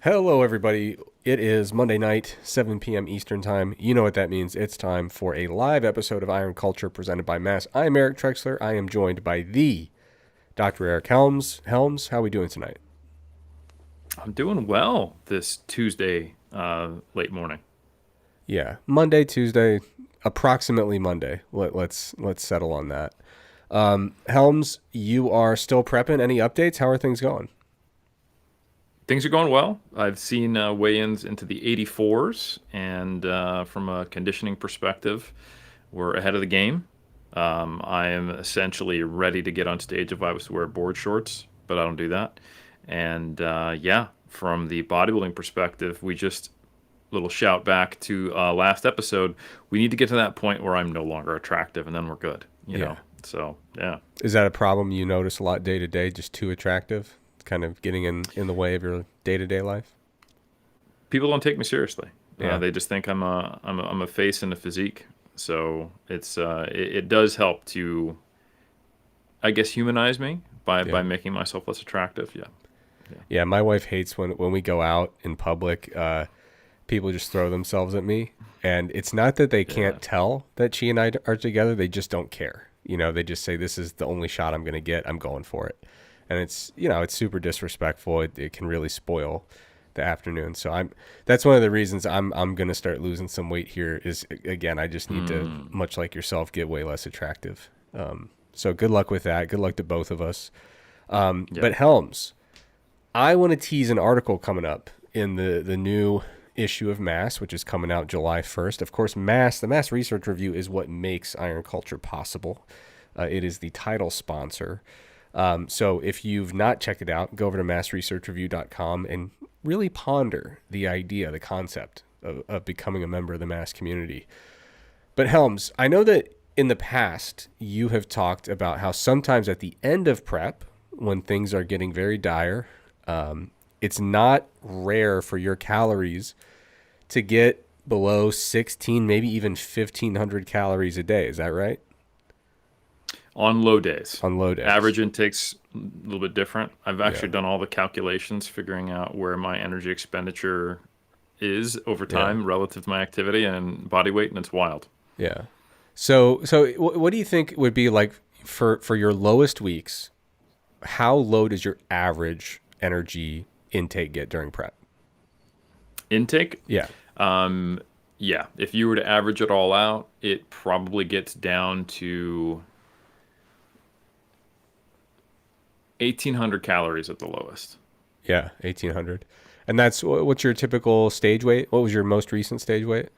Hello, everybody. It is Monday night, 7 p.m. Eastern Time. You know what that means. It's time for a live episode of Iron Culture presented by Mass. I'm Eric Trexler. I am joined by the Dr. Eric Helms. Helms, how are we doing tonight? I'm doing well this Tuesday late morning. Yeah, Monday, Tuesday, approximately Monday. Let's settle on that. Helms, you are still prepping. Any updates? How are things going? Things are going well. I've seen weigh-ins into the 84s, and from a conditioning perspective, we're ahead of the game. I am essentially ready to get on stage if I was to wear board shorts, but I don't do that. And yeah, from the bodybuilding perspective, we just little shout back to last episode. We need to get to that point where I'm no longer attractive, and then we're good. You Yeah. know. So yeah. Is that a problem you notice a lot day to day, just too attractive? Kind of getting in the way of your day-to-day life? People don't take me seriously. Yeah. They just think I'm a face and a physique. So it does help to, I guess, humanize me Yeah. by making myself less attractive. Yeah, yeah, Yeah, my wife hates when we go out in public, people just throw themselves at me. And it's not that they yeah. can't tell that she and I are together. They just don't care. They just say, this is the only shot I'm going to get. I'm going for it. And it's super disrespectful. It can really spoil the afternoon. So that's one of the reasons I'm going to start losing some weight here is, again, I just need to, much like yourself, get way less attractive. So good luck with that. Good luck to both of us. Yeah. But Helms, I want to tease an article coming up in the new issue of Mass, which is coming out July 1st. Of course, the Mass Research Review is what makes Iron Culture possible. It is the title sponsor. So if you've not checked it out, go over to massresearchreview.com and really ponder the idea, the concept of becoming a member of the Mass community. But Helms, I know that in the past you have talked about how sometimes at the end of prep, when things are getting very dire, it's not rare for your calories to get below 16, maybe even 1,500 calories a day. Is that right? On low days. On low days. Average intake's a little bit different. I've Yeah. actually done all the calculations, figuring out where my energy expenditure is over Yeah. time relative to my activity and body weight, and it's wild. Yeah. So what do you think would be like for your lowest weeks? How low does your average energy intake get during prep? Intake. Yeah. Yeah, if you were to average it all out, it probably gets down to 1,800 calories at the lowest. Yeah. 1,800. And what's your typical stage weight? What was your most recent stage weight?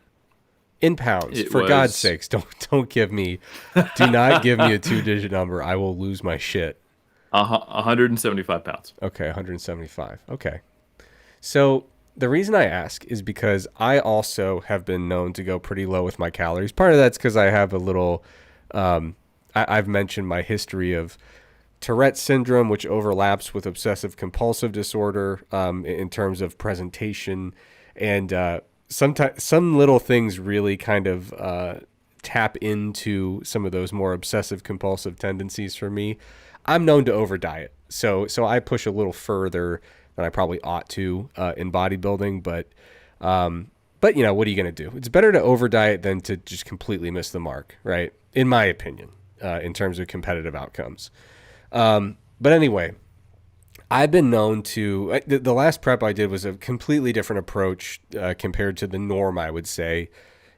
In pounds. It For God's was sakes, do not give me a 2-digit number. I will lose my shit. 175 pounds. Okay. 175. Okay. So the reason I ask is because I also have been known to go pretty low with my calories. Part of that's because I have a little, I've mentioned my history of Tourette syndrome, which overlaps with obsessive compulsive disorder in terms of presentation. And sometimes some little things really kind of tap into some of those more obsessive compulsive tendencies for me. I'm known to over diet. So I push a little further than I probably ought to in bodybuilding, but what are you going to do? It's better to over diet than to just completely miss the mark, right? In my opinion, in terms of competitive outcomes. But anyway, I've been known to, the last prep I did was a completely different approach compared to the norm, I would say,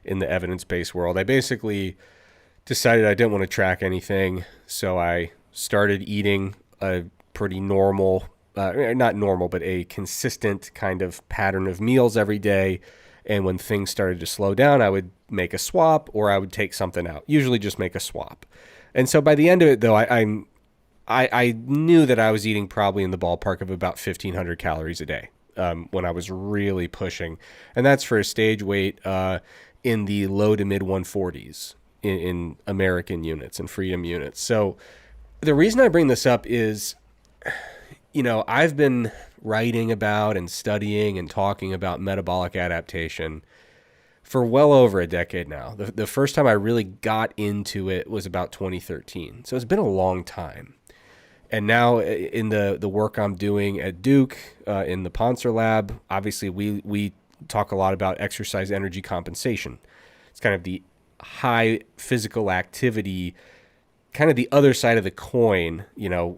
in the evidence-based world. I basically decided I didn't want to track anything, so I started eating a pretty normal, not normal, but a consistent kind of pattern of meals every day. And when things started to slow down, I would make a swap or I would take something out, usually just make a swap. And so by the end of it, though, I knew that I was eating probably in the ballpark of about 1,500 calories a day when I was really pushing. And that's for a stage weight in the low to mid 140s in American units and freedom units. So the reason I bring this up is, I've been writing about and studying and talking about metabolic adaptation for well over a decade now. The first time I really got into it was about 2013. So it's been a long time. And now in the work I'm doing at Duke in the Poncer lab, obviously we talk a lot about exercise energy compensation. It's kind of the high physical activity, kind of the other side of the coin,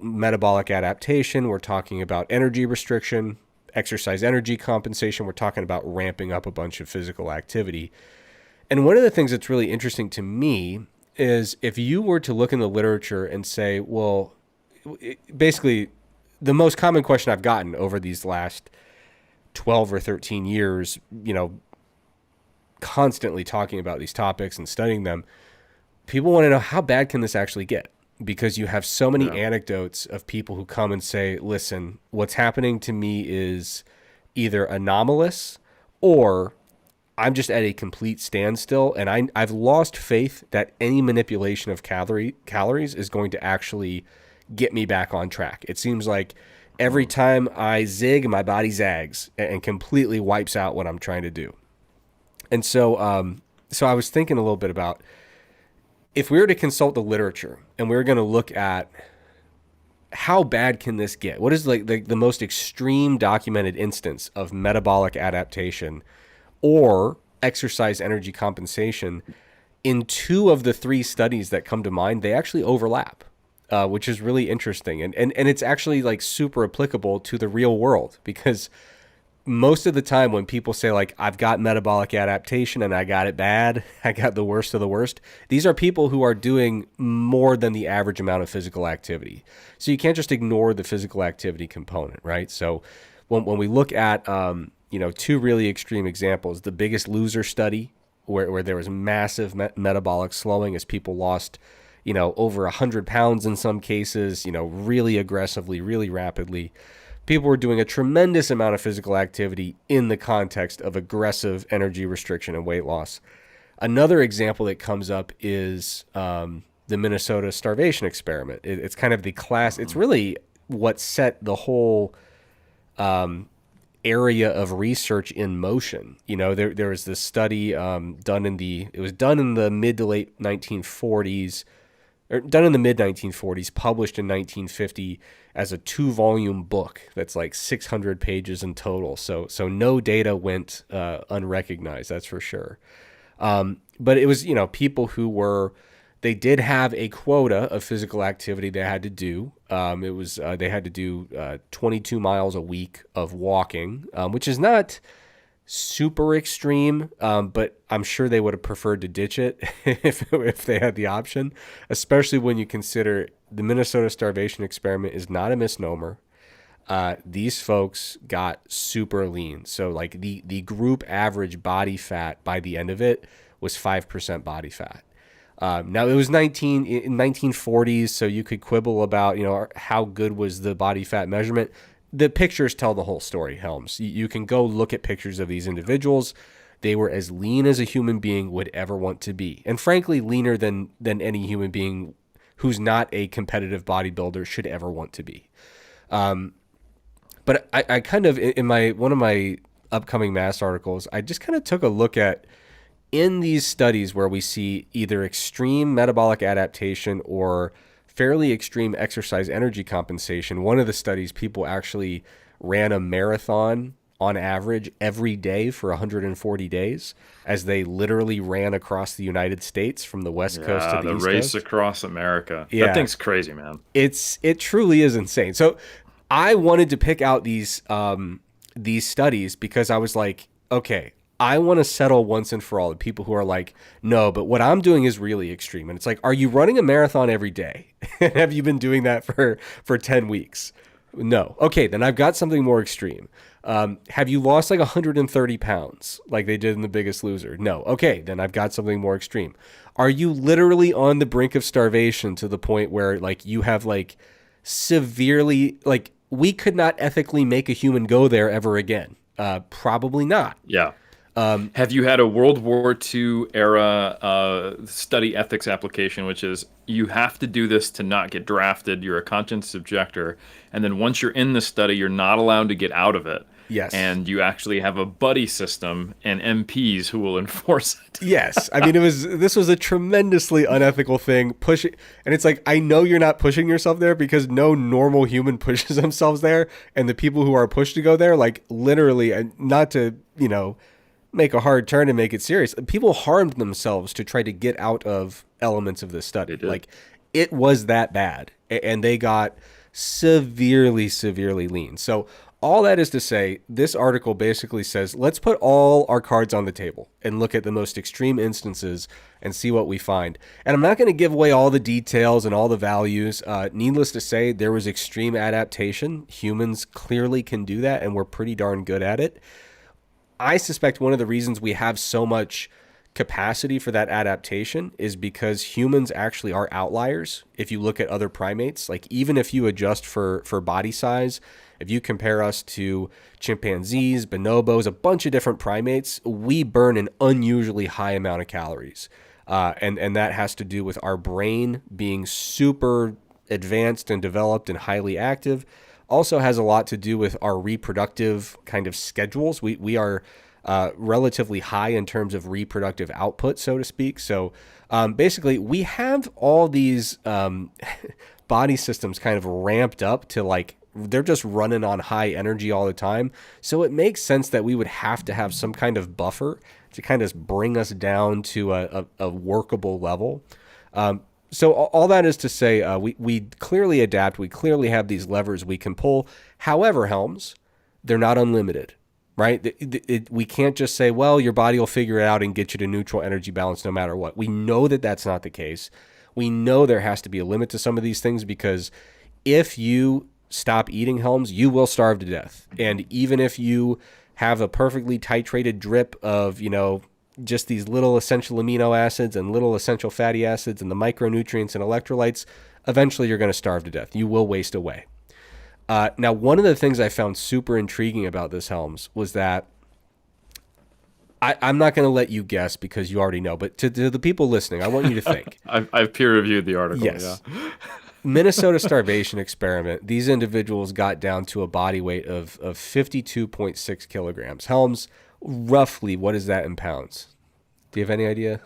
metabolic adaptation. We're talking about energy restriction, exercise energy compensation. We're talking about ramping up a bunch of physical activity. And one of the things that's really interesting to me is if you were to look in the literature and say, well, basically the most common question I've gotten over these last 12 or 13 years, constantly talking about these topics and studying them, people want to know how bad can this actually get? Because you have so many anecdotes of people who come and say, listen, what's happening to me is either anomalous or I'm just at a complete standstill, and I've lost faith that any manipulation of calories is going to actually get me back on track. It seems like every time I zig, my body zags and completely wipes out what I'm trying to do. And so, so I was thinking a little bit about if we were to consult the literature and we were going to look at how bad can this get? What is like the most extreme documented instance of metabolic adaptation or exercise energy compensation? In two of the three studies that come to mind, they actually overlap, which is really interesting. And it's actually like super applicable to the real world, because most of the time when people say like, I've got metabolic adaptation and I got it bad, I got the worst of the worst, these are people who are doing more than the average amount of physical activity. So you can't just ignore the physical activity component, right? So when we look at, two really extreme examples, the Biggest Loser study, where there was massive metabolic slowing as people lost, over 100 pounds in some cases, really aggressively, really rapidly. People were doing a tremendous amount of physical activity in the context of aggressive energy restriction and weight loss. Another example that comes up is the Minnesota starvation experiment. It's kind of the class. It's really what set the whole area of research in motion. There was this study done in the mid to late 1940s, or done in the mid 1940s, published in 1950 as a 2-volume book that's like 600 pages in total. So no data went unrecognized, that's for sure. But it was, people who they did have a quota of physical activity they had to do. They had to do 22 miles a week of walking, which is not super extreme, but I'm sure they would have preferred to ditch it if they had the option, especially when you consider the Minnesota starvation experiment is not a misnomer. These folks got super lean. So like the group average body fat by the end of it was 5% body fat. Now it was in 1940s, so you could quibble about, how good was the body fat measurement. The pictures tell the whole story, Helms. You can go look at pictures of these individuals. They were as lean as a human being would ever want to be. And frankly, leaner than any human being who's not a competitive bodybuilder should ever want to be. But I kind of, in one of my upcoming mass articles, I just kind of took a look at, in these studies where we see either extreme metabolic adaptation or fairly extreme exercise energy compensation, one of the studies, people actually ran a marathon on average every day for 140 days as they literally ran across the United States from the West Coast to the East Coast. The race across America. Yeah. That thing's crazy, man. It truly is insane. So I wanted to pick out these studies because I was like, okay, I want to settle once and for all the people who are like, no, but what I'm doing is really extreme. And it's like, are you running a marathon every day? Have you been doing that for 10 weeks? No. Okay, then I've got something more extreme. Have you lost like 130 pounds like they did in The Biggest Loser? No. Okay, then I've got something more extreme. Are you literally on the brink of starvation to the point where like you have like severely, like we could not ethically make a human go there ever again? Probably not. Yeah. Have you had a World War II era study ethics application, which is you have to do this to not get drafted. You're a conscience objector. And then once you're in the study, you're not allowed to get out of it. Yes. and you actually have a buddy system and MPs who will enforce it. Yes. I mean, this was a tremendously unethical thing. Pushing, and it's like, I know you're not pushing yourself there because no normal human pushes themselves there. And the people who are pushed to go there, like literally, and not to, make a hard turn and make it serious. People harmed themselves to try to get out of elements of this study. Like it was that bad, and they got severely, severely lean. So all that is to say, this article basically says, let's put all our cards on the table and look at the most extreme instances and see what we find. And I'm not going to give away all the details and all the values. Needless to say, there was extreme adaptation. Humans clearly can do that, and we're pretty darn good at it. I suspect one of the reasons we have so much capacity for that adaptation is because humans actually are outliers. If you look at other primates, like even if you adjust for body size, if you compare us to chimpanzees, bonobos, a bunch of different primates, we burn an unusually high amount of calories. And that has to do with our brain being super advanced and developed and highly active. Also has a lot to do with our reproductive kind of schedules. We are relatively high in terms of reproductive output, so to speak. So basically, we have all these body systems kind of ramped up to like, they're just running on high energy all the time. So it makes sense that we would have to have some kind of buffer to kind of bring us down to a workable level. So all that is to say, we clearly adapt. We clearly have these levers we can pull. However, Helms, they're not unlimited, right? We can't just say, well, your body will figure it out and get you to neutral energy balance no matter what. We know that that's not the case. We know there has to be a limit to some of these things because if you stop eating, Helms, you will starve to death. And even if you have a perfectly titrated drip of, just these little essential amino acids and little essential fatty acids and the micronutrients and electrolytes, eventually you're going to starve to death. You will waste away. Now, one of the things I found super intriguing about this, Helms, was that I'm not going to let you guess because you already know, but to the people listening, I want you to think. I've peer-reviewed the article. Yes. Yeah. Minnesota starvation experiment. These individuals got down to a body weight of 52.6 kilograms. Helms, roughly, what is that in pounds? Do you have any idea?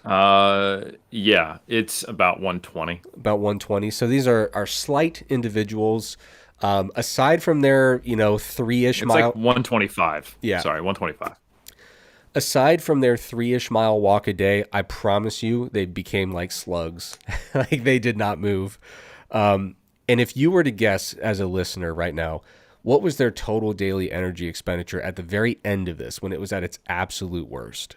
Yeah, it's about 120. About 120. So these are slight individuals. Aside from their, 3-ish It's mile. like 125. Yeah. Sorry, 125. Aside from their 3-ish mile walk a day, I promise you they became like slugs. Like they did not move. And if you were to guess as a listener right now, what was their total daily energy expenditure at the very end of this when it was at its absolute worst?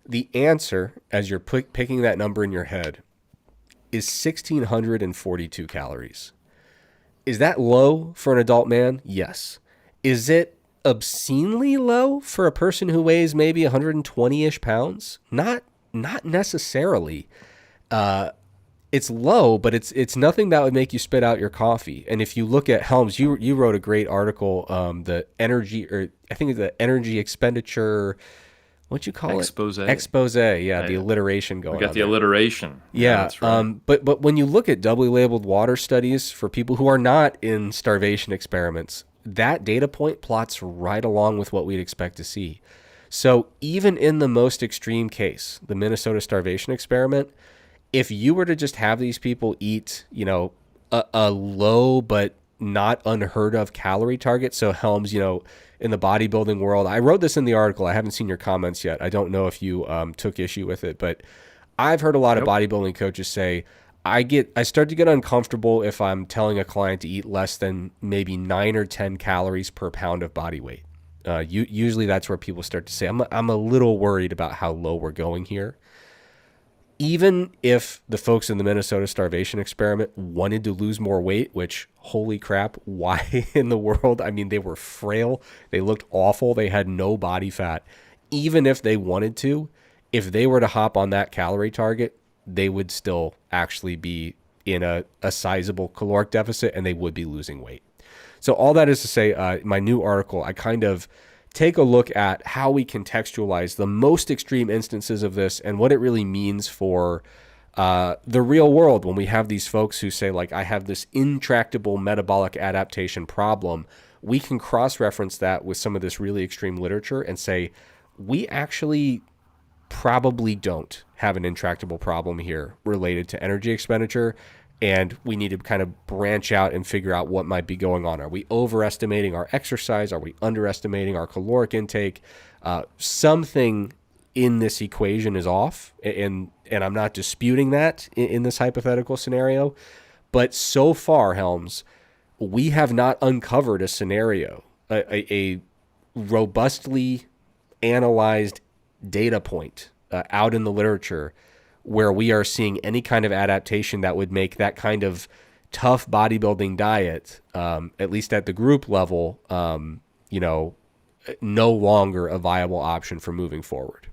The answer, as you're picking that number in your head, is 1,642 calories. Is that low for an adult man? Yes. Is it obscenely low for a person who weighs maybe 120-ish pounds? Not necessarily. It's low, but it's nothing that would make you spit out your coffee. And if you look at Helms, you wrote a great article, the energy, or I think it's the energy expenditure. What'd you call Expose. it? Expose. Yeah, the alliteration going on. We got the there. alliteration. Yeah, that's right. But when you look at doubly labeled water studies for people who are not in starvation experiments, that data point plots right along with what we'd expect to see. So even in the most extreme case, the Minnesota starvation experiment, if you were to just have these people eat, a low but not unheard of calorie target. So Helms, in the bodybuilding world, I wrote this in the article. I haven't seen your comments yet. I don't know if you took issue with it, but I've heard a lot of bodybuilding coaches say, I start to get uncomfortable if I'm telling a client to eat less than maybe 9 or 10 calories per pound of body weight. Usually that's where people start to say, I'm a little worried about how low we're going here. Even if the folks in the Minnesota starvation experiment wanted to lose more weight, which, holy crap, why in the world? I mean, they were frail. They looked awful. They had no body fat. Even if they wanted to, if they were to hop on that calorie target, they would still actually be in a sizable caloric deficit and they would be losing weight. So all that is to say, my new article, I kind of take a look at how we contextualize the most extreme instances of this and what it really means for the real world when we have these folks who say, like, I have this intractable metabolic adaptation problem. we can cross-reference that with some of this really extreme literature and say, we actually probably don't have an intractable problem here related to energy expenditure, and we need to kind of branch out and figure out what might be going on. Are we overestimating our exercise? Are we underestimating our caloric intake? Something in this equation is off, and I'm not disputing that in this hypothetical scenario, but so far, Helms, we have not uncovered a scenario, a robustly analyzed data point out in the literature where we are seeing any kind of adaptation that would make that kind of tough bodybuilding diet, at least at the group level, no longer a viable option for moving forward.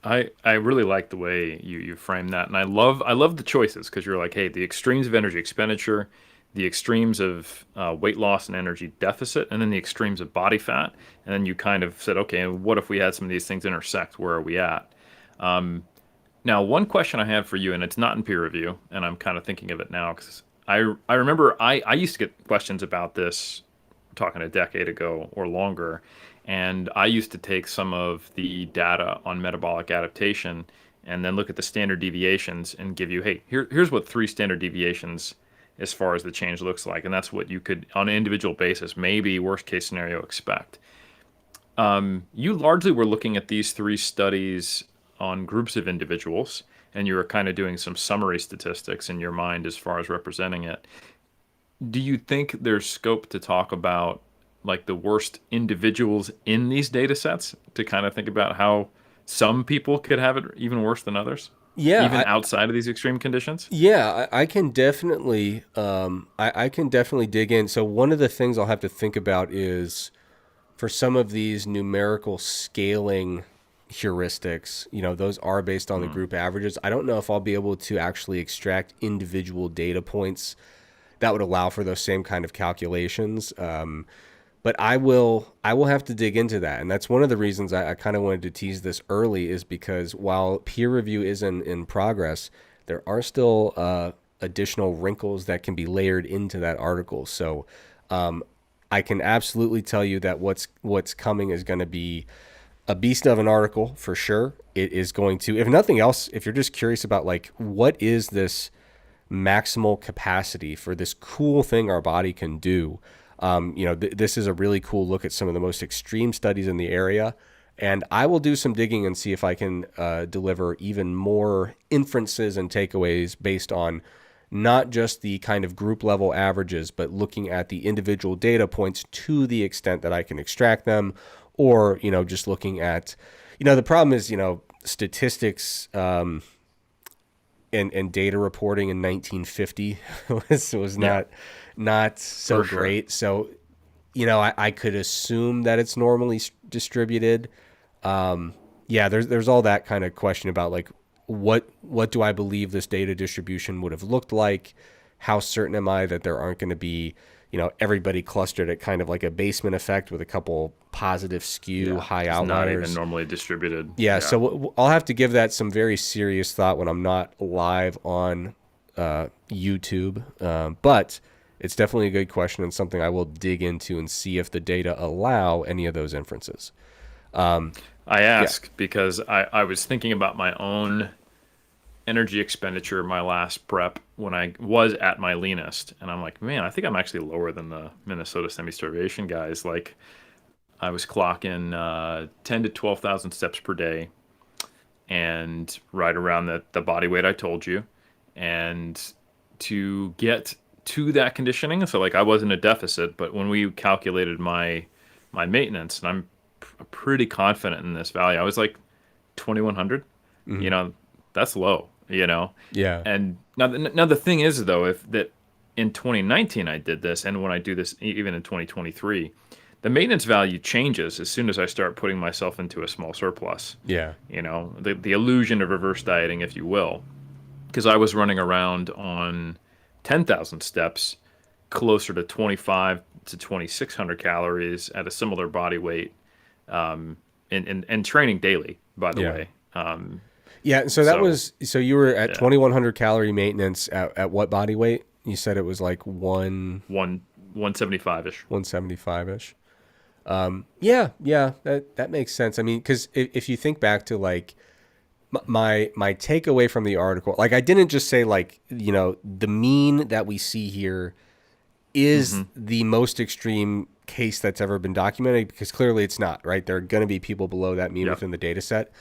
I really like the way you frame that, and I love the choices, because you're like, hey, the extremes of energy expenditure, the extremes of weight loss and energy deficit, and then the extremes of body fat, and then you kind of said, okay, what if we had some of these things intersect? Where are we at? Now, one question I had for you, and it's not in peer review, and I'm kind of thinking of it now because I remember I used to get questions about this talking a decade ago or longer, and I used to take some of the data on metabolic adaptation and then look at the standard deviations and give you, hey, here's what 3 standard deviations as far as the change looks like, and that's what you could, on an individual basis, maybe worst case scenario, expect. You largely were looking at these 3 studies on groups of individuals, and you were kind of doing some summary statistics in your mind as far as representing it. Do you think there's scope to talk about like the worst individuals in these data sets, to kind of think about how some people could have it even worse than others? Yeah, Even outside of these extreme conditions? yeah, I can definitely, I can definitely dig in. So one of the things I'll have to think about is for some of these numerical scaling heuristics, those are based on the group averages. I don't know if I'll be able to actually extract individual data points that would allow for those same kind of calculations. But I will have to dig into that. And that's one of the reasons I kind of wanted to tease this early, is because while peer review is in progress, there are still additional wrinkles that can be layered into that article. So I can absolutely tell you that what's coming is going to be a beast of an article for sure. It is going to, if nothing else, if you're just curious about like, what is this maximal capacity for this cool thing our body can do? This is a really cool look at some of the most extreme studies in the area. And I will do some digging and see if I can deliver even more inferences and takeaways based on not just the kind of group level averages, but looking at the individual data points to the extent that I can extract them, or, just looking at, the problem is, statistics and data reporting in 1950 was not so great. So, I could assume that it's normally distributed. There's all that kind of question about like, what do I believe this data distribution would have looked like? How certain am I that there aren't going to be, everybody clustered at kind of like a basement effect with a couple positive skew, high outliers? Not even normally distributed. So I'll have to give that some very serious thought when I'm not live on YouTube. But it's definitely a good question and something I will dig into and see if the data allow any of those inferences. I ask because I was thinking about my own energy expenditure my last prep when I was at my leanest, and I'm like, man, I think I'm actually lower than the Minnesota semi-starvation guys. Like, I was clocking 10 to 12,000 steps per day, and right around the body weight I told you. And to get to that conditioning, so like I was in a deficit, but when we calculated my maintenance, and I'm pretty confident in this value, I was like 2,100. That's low. Yeah. And now the thing is, though, if that in 2019 I did this, and when I do this even in 2023, the maintenance value changes as soon as I start putting myself into a small surplus. Yeah. The illusion of reverse dieting, if you will, because I was running around on 10,000 steps, closer to 25 to 2,600 calories at a similar body weight, and training daily, by the way. So you were at 2,100 calorie maintenance at what body weight? You said it was like 1... 175 ish. 175-ish. Yeah, that makes sense. I mean, because if you think back to like my takeaway from the article, like I didn't just say like, the mean that we see here is the most extreme case that's ever been documented, because clearly it's not, right? There are going to be people below that mean within the data set.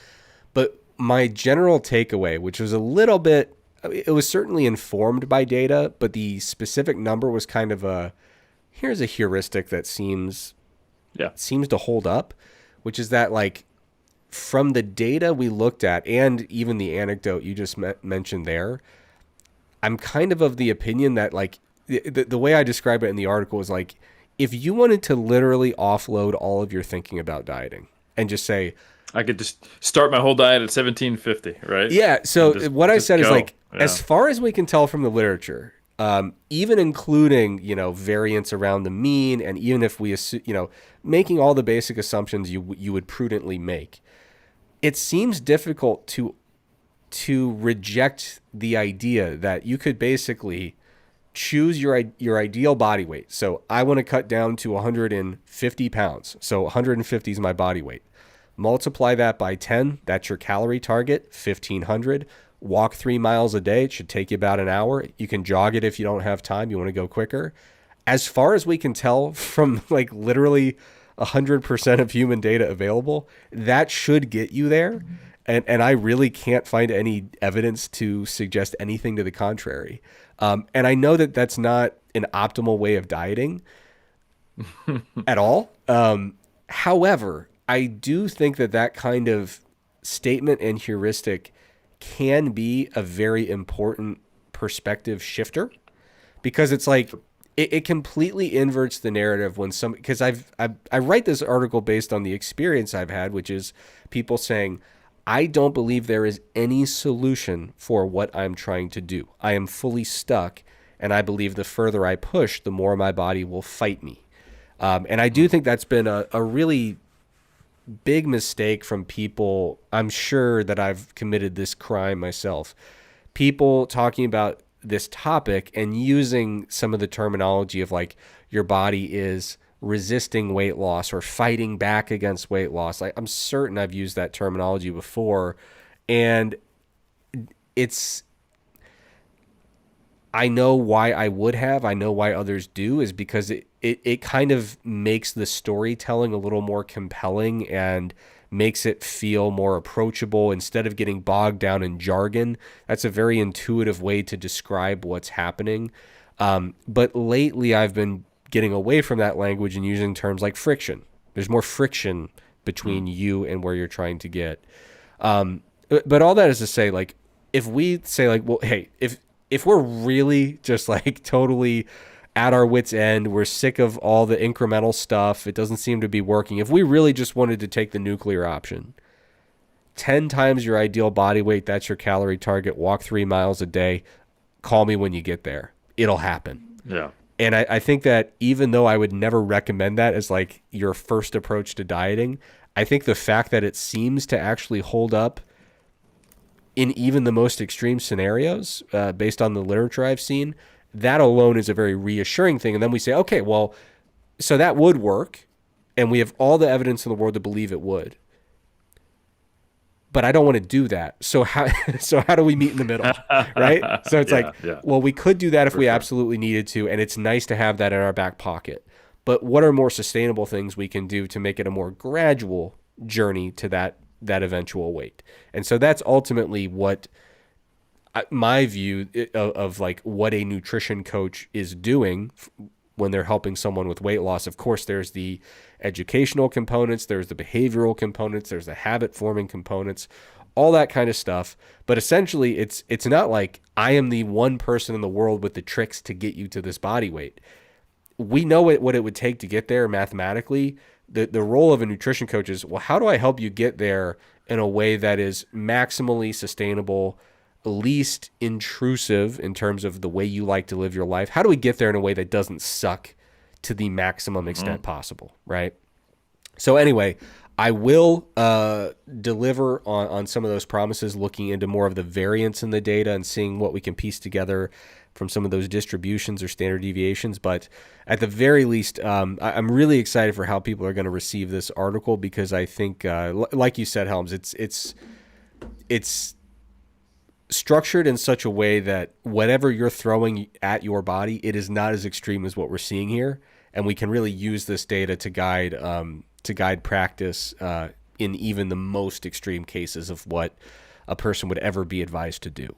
But my general takeaway, which was a little bit, it was certainly informed by data, but the specific number was kind of here's a heuristic that seems to hold up, which is that like from the data we looked at and even the anecdote you just mentioned there, I'm kind of the opinion that like the way I describe it in the article is like, if you wanted to literally offload all of your thinking about dieting and just say, I could just start my whole diet at 1750, right? Yeah. So what I said is like, Yeah. as far as we can tell from the literature, even including, variance around the mean, and even if we assume, making all the basic assumptions you would prudently make, it seems difficult to reject the idea that you could basically choose your ideal body weight. So I want to cut down to 150 pounds. So 150 is my body weight. Multiply that by 10. That's your calorie target, 1,500. Walk 3 miles a day. It should take you about an hour. You can jog it if you don't have time. You want to go quicker. As far as we can tell from like literally 100% of human data available, that should get you there. And I really can't find any evidence to suggest anything to the contrary. And I know that that's not an optimal way of dieting at all. However, I do think that kind of statement and heuristic can be a very important perspective shifter, because it's like it completely inverts the narrative when because I write this article based on the experience I've had, which is people saying, I don't believe there is any solution for what I'm trying to do. I am fully stuck, and I believe the further I push, the more my body will fight me. And I do think that's been a really big mistake from people. I'm sure that I've committed this crime myself. People talking about this topic and using some of the terminology of like, your body is resisting weight loss or fighting back against weight loss. Like, I'm certain I've used that terminology before, and I know why I would have. I know why others do, is because it kind of makes the storytelling a little more compelling and makes it feel more approachable instead of getting bogged down in jargon. That's a very intuitive way to describe what's happening. But lately I've been getting away from that language and using terms like friction. There's more friction between you and where you're trying to get. But all that is to say, like, if we say like, well, hey, if we're really just like totally at our wit's end, we're sick of all the incremental stuff, it doesn't seem to be working. If we really just wanted to take the nuclear option, 10 times your ideal body weight, that's your calorie target, walk 3 miles a day, call me when you get there. It'll happen. Yeah. And I think that even though I would never recommend that as like your first approach to dieting, I think the fact that it seems to actually hold up in even the most extreme scenarios, based on the literature I've seen, that alone is a very reassuring thing. And then we say, okay, well, so that would work, and we have all the evidence in the world to believe it would. But I don't want to do that. So how do we meet in the middle, right? So it's well, we could do that if we absolutely needed to, and it's nice to have that in our back pocket. But what are more sustainable things we can do to make it a more gradual journey to that eventual weight? And so that's ultimately what my view of like what a nutrition coach is doing when they're helping someone with weight loss. Of course, there's the educational components, there's the behavioral components, there's the habit forming components, all that kind of stuff. But essentially, it's not like I am the one person in the world with the tricks to get you to this body weight. We know what it would take to get there mathematically. The role of a nutrition coach is, well, how do I help you get there in a way that is maximally sustainable, least intrusive in terms of the way you like to live your life? How do we get there in a way that doesn't suck to the maximum extent possible, right? So anyway, I will deliver on some of those promises, looking into more of the variance in the data and seeing what we can piece together from some of those distributions or standard deviations. But at the very least, I'm really excited for how people are going to receive this article, because I think, like you said, Helms, it's structured in such a way that whatever you're throwing at your body, it is not as extreme as what we're seeing here, and we can really use this data to guide practice in even the most extreme cases of what a person would ever be advised to do.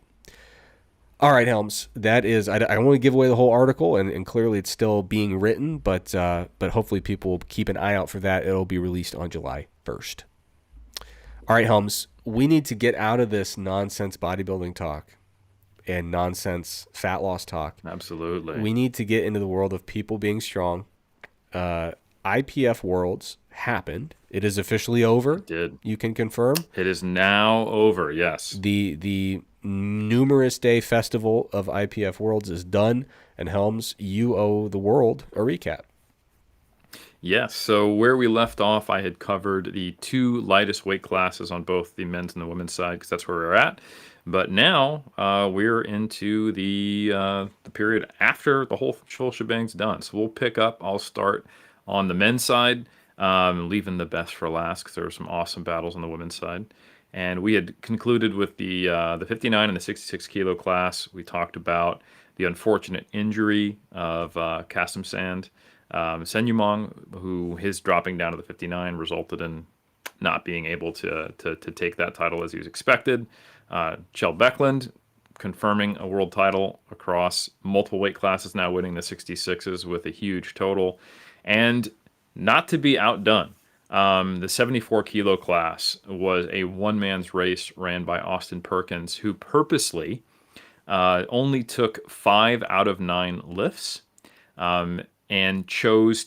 All right, Helms, that is, I don't want to give away the whole article, and clearly it's still being written, but hopefully people will keep an eye out for that. It'll be released on July 1st. All right, Helms, we need to get out of this nonsense bodybuilding talk and nonsense fat loss talk. Absolutely. We need to get into the world of people being strong. IPF Worlds happened. It is officially over. It did. You can confirm. It is now over, yes. The numerous day festival of IPF Worlds is done, and Helms, you owe the world a recap. Yes, so where we left off, I had covered the two lightest weight classes on both the men's and the women's side, because that's where we're at. But now we're into the period after the whole shebang's done. So we'll pick up. I'll start on the men's side, leaving the best for last, because there were some awesome battles on the women's side. And we had concluded with the 59 and the 66 kilo class. We talked about the unfortunate injury of Kasim Sand. Senyumong, who his dropping down to the 59 resulted in not being able to take that title as he was expected. Kjell Beckland confirming a world title across multiple weight classes, now winning the 66s with a huge total. And not to be outdone, the 74 kilo class was a one-man's race ran by Austin Perkins, who purposely only took 5 out of 9 lifts. And chose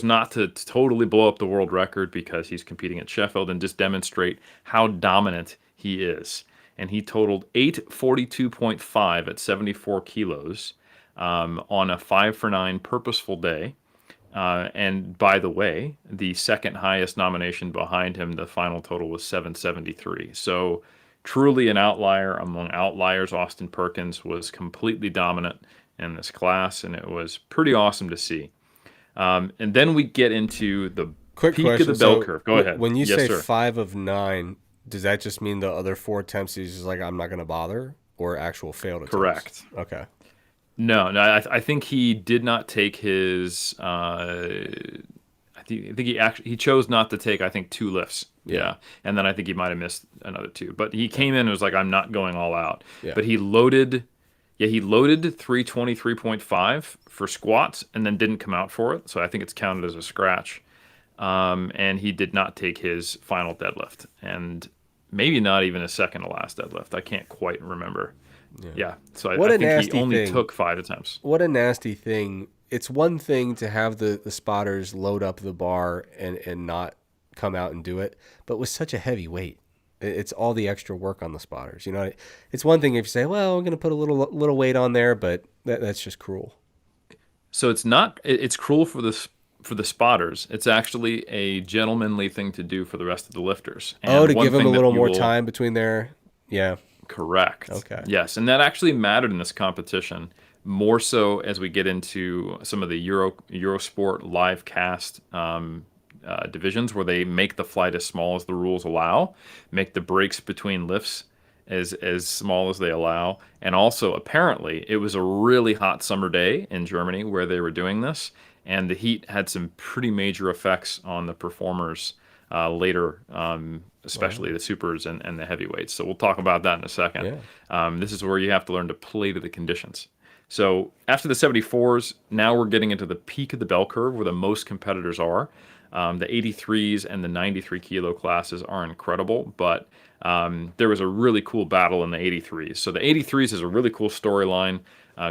not to totally blow up the world record, because he's competing at Sheffield, and just demonstrate how dominant he is. And he totaled 842.5 at 74 kilos on a 5 for 9 purposeful day. And by the way, the second highest nomination behind him, the final total was 773. So truly an outlier among outliers. Austin Perkins was completely dominant in this class, and it was pretty awesome to see. And then we get into the peak of the bell curve. Go ahead. When you say sir. 5 of 9, does that just mean the other 4 attempts he's just like, I'm not going to bother, or actual failed attempts? Correct. Okay. No, I think he did not take his. I think he chose not to take, I think, 2 lifts. Yeah. And then I think he might have missed another 2. But he came in and was like, I'm not going all out. Yeah. But he loaded 323.5 for squats and then didn't come out for it. So I think it's counted as a scratch. And he did not take his final deadlift, and maybe not even his second to last deadlift. I can't quite remember. Yeah. So I think he only took 5 attempts. What a nasty thing. It's one thing to have the spotters load up the bar and not come out and do it, but with such a heavy weight. It's all the extra work on the spotters. You know, it's one thing if you say, well, I'm going to put a little weight on there, but that's just cruel. So it's cruel for the spotters. It's actually a gentlemanly thing to do for the rest of the lifters. And to give them a little more time between their, yeah. Correct. Okay. Yes, and that actually mattered in this competition, more so as we get into some of the Eurosport live cast divisions, where they make the flight as small as the rules allow, make the breaks between lifts as small as they allow. And also, apparently, it was a really hot summer day in Germany where they were doing this, and the heat had some pretty major effects on the performers later, especially the supers and the heavyweights. So we'll talk about that in a second. Yeah. This is where you have to learn to play to the conditions. So after the 74s, now we're getting into the peak of the bell curve where the most competitors are. The 83s and the 93 kilo classes are incredible, but there was a really cool battle in the 83s. So the 83s is a really cool storyline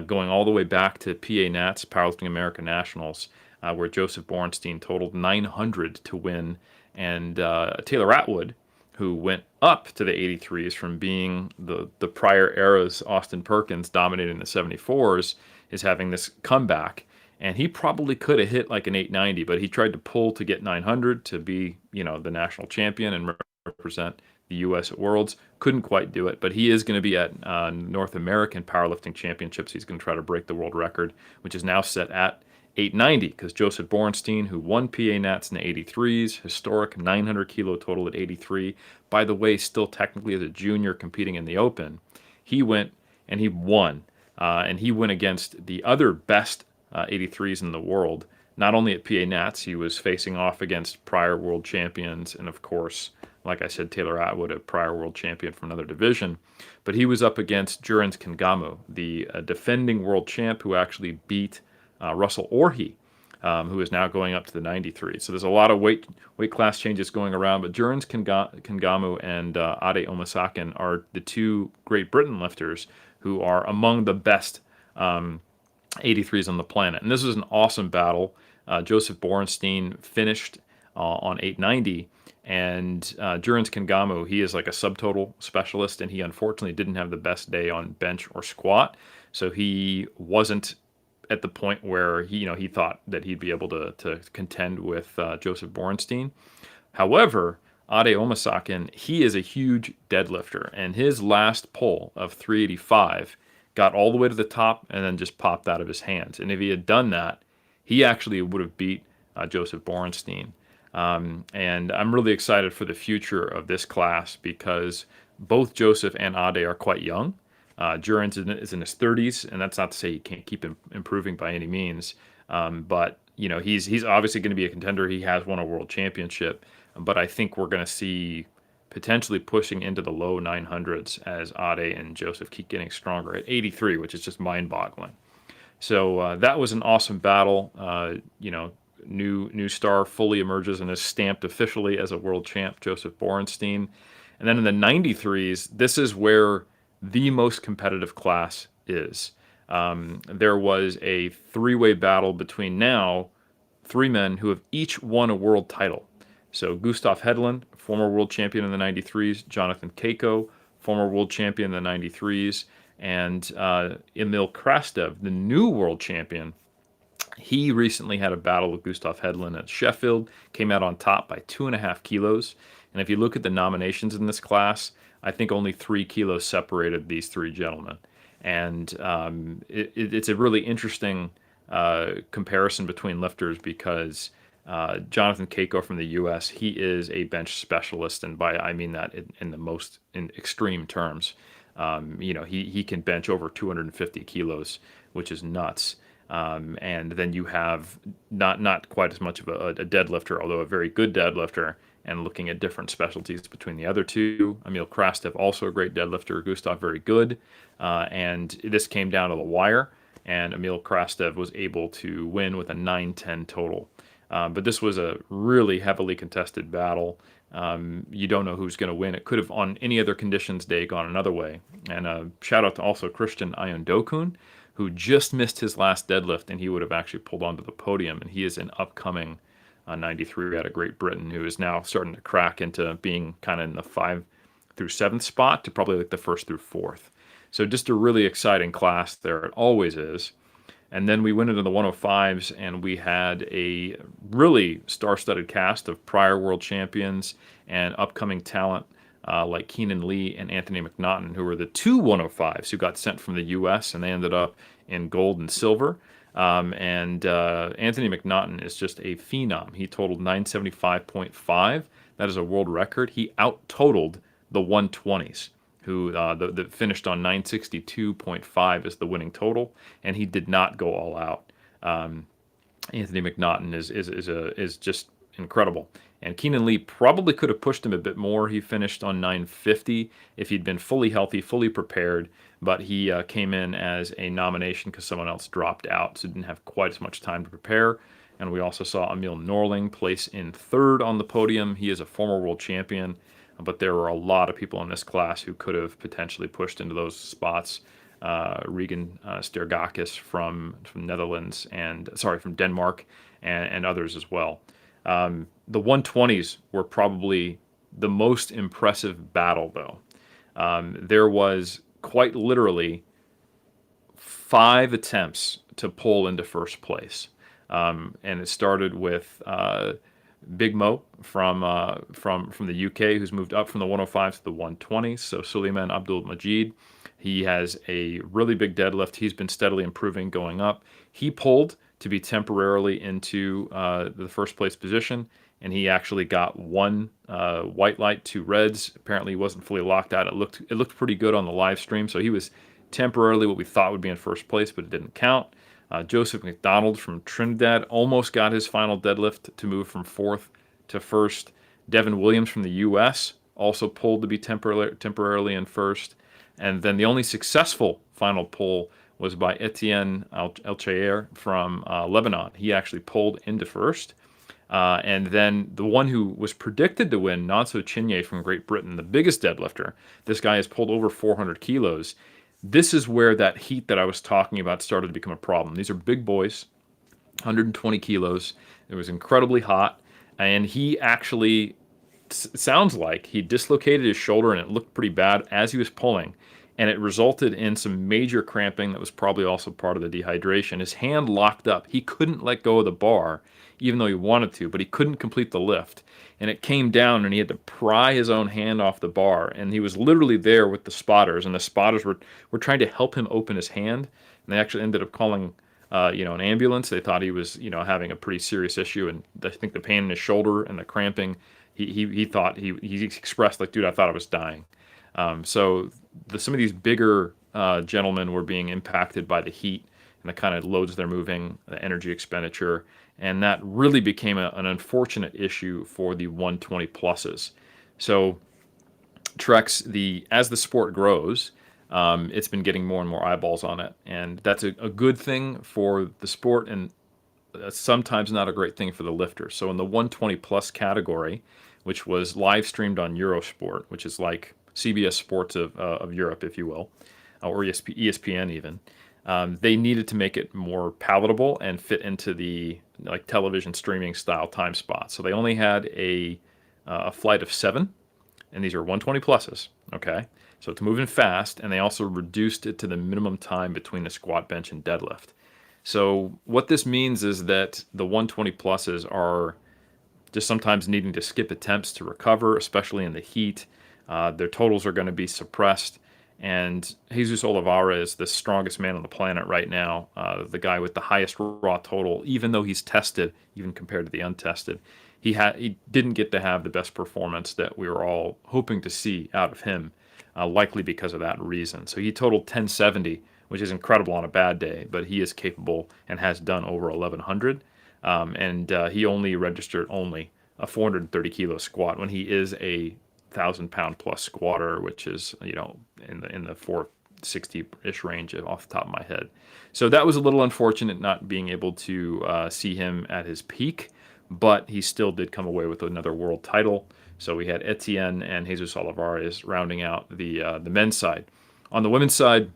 going all the way back to PA Nats, Powerlifting America Nationals, where Joseph Bornstein totaled 900 to win. And Taylor Atwood, who went up to the 83s from being the prior era's Austin Perkins dominating the 74s, is having this comeback. and he probably could have hit like an 890, but he tried to pull to get 900 to be, the national champion and represent the U.S. at Worlds. Couldn't quite do it, but he is going to be at North American Powerlifting Championships. He's going to try to break the world record, which is now set at 890, because Joseph Borenstein, who won PA Nats in the 83s, historic 900 kilo total at 83, by the way, still technically as a junior competing in the Open, he went and he won. And he went against the other best 83s in the world. Not only at PA Nats, he was facing off against prior world champions, and of course, like I said, Taylor Atwood, a prior world champion from another division. But he was up against Jurens Kingamo, the defending world champ who actually beat Russell Orhe, who is now going up to the 93. So there's a lot of weight class changes going around, but Jurens Kingamo and Ade Omasakin are the two Great Britain lifters who are among the best 83s on the planet. And this was an awesome battle. Joseph Borenstein finished on 890, and Jurens Kingamo, he is like a subtotal specialist, and he unfortunately didn't have the best day on bench or squat, so he wasn't at the point where he thought that he'd be able to contend with Joseph Borenstein. However, Ade Omasakin, he is a huge deadlifter, and his last pull of 385 got all the way to the top and then just popped out of his hands. And if he had done that, he actually would have beat Joseph Borenstein. And I'm really excited for the future of this class because both Joseph and Ade are quite young. Jurens is in his 30s, and that's not to say he can't keep improving by any means. But he's obviously going to be a contender. He has won a world championship, but I think we're going to see potentially pushing into the low 900s as Ade and Joseph keep getting stronger at 83, which is just mind-boggling. So that was an awesome battle. New star fully emerges and is stamped officially as a world champ, Joseph Borenstein. And then in the 93s, this is where the most competitive class is. There was a three-way battle between now three men who have each won a world title. So Gustav Hedlund, former world champion in the 93s, Jonathan Keiko, former world champion in the 93s, and Emil Krastev, the new world champion. He recently had a battle with Gustav Hedlund at Sheffield, came out on top by 2.5 kilos. And if you look at the nominations in this class, I think only 3 kilos separated these three gentlemen. And it's a really interesting comparison between lifters because Jonathan Keiko from the U.S., he is a bench specialist, and by I mean that in extreme terms. He can bench over 250 kilos, which is nuts. And then you have not quite as much of a deadlifter, although a very good deadlifter, and looking at different specialties between the other two. Emil Krastev, also a great deadlifter. Gustav, very good. And this came down to the wire, and Emil Krastev was able to win with a 9-10 total. But this was a really heavily contested battle. You don't know who's going to win. It could have, on any other conditions day, gone another way. And shout out to also Christian Ayondokun, who just missed his last deadlift, and he would have actually pulled onto the podium. And he is an upcoming 93 out of Great Britain, who is now starting to crack into being kind of in the 5th through 7th spot to probably like the 1st through 4th. So just a really exciting class there. It always is. And then we went into the 105s, and we had a really star-studded cast of prior world champions and upcoming talent like Keenan Lee and Anthony McNaughton, who were the two 105s who got sent from the U.S., and they ended up in gold and silver. And Anthony McNaughton is just a phenom. He totaled 975.5. That is a world record. He out-totaled the 120s, who that finished on 962.5 as the winning total, and he did not go all out. Anthony McNaughton is just incredible. And Keenan Lee probably could have pushed him a bit more. He finished on 950 if he'd been fully healthy, fully prepared, but he came in as a nomination because someone else dropped out, so didn't have quite as much time to prepare. And we also saw Emil Norling place in 3rd on the podium. He is a former world champion, but there were a lot of people in this class who could have potentially pushed into those spots. Regan Stergakis from Netherlands from Denmark, and others as well. The 120s were probably the most impressive battle, though. There was quite literally 5 attempts to pull into first place. And it started with Big Mo from the UK, who's moved up from the 105 to the 120. So Suleiman Abdul Majid, he has a really big deadlift. He's been steadily improving, going up. He pulled to be temporarily into the first place position, and he actually got one white light, two reds. Apparently, he wasn't fully locked out. It looked pretty good on the live stream, so he was temporarily what we thought would be in first place, but it didn't count. Joseph McDonald from Trinidad almost got his final deadlift to move from fourth to first. Devin Williams from the U.S. also pulled to be temporarily in first. And then the only successful final pull was by Etienne El from Lebanon. He actually pulled into first. And then the one who was predicted to win, Nonso Chinye from Great Britain, the biggest deadlifter. This guy has pulled over 400 kilos. This is where that heat that I was talking about started to become a problem. These are big boys, 120 kilos. It was incredibly hot. And he actually, sounds like he dislocated his shoulder, and it looked pretty bad as he was pulling. And it resulted in some major cramping that was probably also part of the dehydration. His hand locked up. He couldn't let go of the bar, even though he wanted to, but he couldn't complete the lift. And it came down, and he had to pry his own hand off the bar. And he was literally there with the spotters, and the spotters were trying to help him open his hand. And they actually ended up calling an ambulance. They thought he was having a pretty serious issue, and I think the pain in his shoulder and the cramping, he thought he expressed like, dude, I thought I was dying. So some of these bigger gentlemen were being impacted by the heat and the kind of loads they're moving, the energy expenditure, and that really became an unfortunate issue for the 120 pluses. So Trex, as the sport grows, it's been getting more and more eyeballs on it, and that's a good thing for the sport, and sometimes not a great thing for the lifter. So in the 120 plus category, which was live streamed on Eurosport, which is like CBS Sports of Europe, if you will, or ESPN even, they needed to make it more palatable and fit into the television streaming style time spots. So they only had a flight of 7, and these are 120 pluses. Okay, so it's moving fast, and they also reduced it to the minimum time between the squat, bench, and deadlift. So what this means is that the 120 pluses are just sometimes needing to skip attempts to recover, especially in the heat. Their totals are going to be suppressed. And Jesus Oliveira is the strongest man on the planet right now, the guy with the highest raw total, even though he's tested, even compared to the untested. He didn't get to have the best performance that we were all hoping to see out of him, likely because of that reason. So he totaled 1070, which is incredible on a bad day, but he is capable and has done over 1100. And he only registered a 430 kilo squat when he is a 1,000-pound plus squatter, which is in the 460-ish range off the top of my head. So that was a little unfortunate not being able to see him at his peak, but he still did come away with another world title. So we had Etienne and Jesus Olivares rounding out the men's side. On the women's side,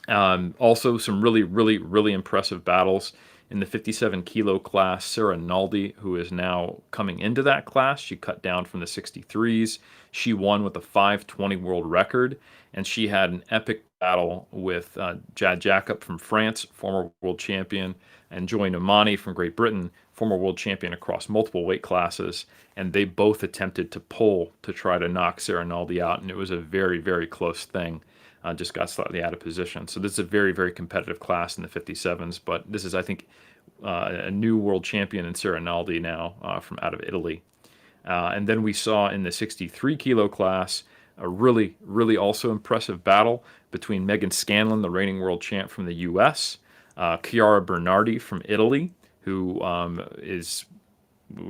also some really, really, really impressive battles. In the 57 kilo class, Sarah Naldi, who is now coming into that class, she cut down from the 63s. She won with a 520 world record, and she had an epic battle with Jad Jacob from France, former world champion, and Joy Nomani from Great Britain, former world champion across multiple weight classes. And they both attempted to pull to try to knock Sarah Naldi out, and it was a very, very close thing. Just got slightly out of position. So this is a very, very competitive class in the 57s, but this is, I think, a new world champion in Sarah Naldi now from out of Italy. And then we saw in the 63 kilo class a really, really also impressive battle between Megan Scanlon, the reigning world champ from the U.S., Chiara Bernardi from Italy, who is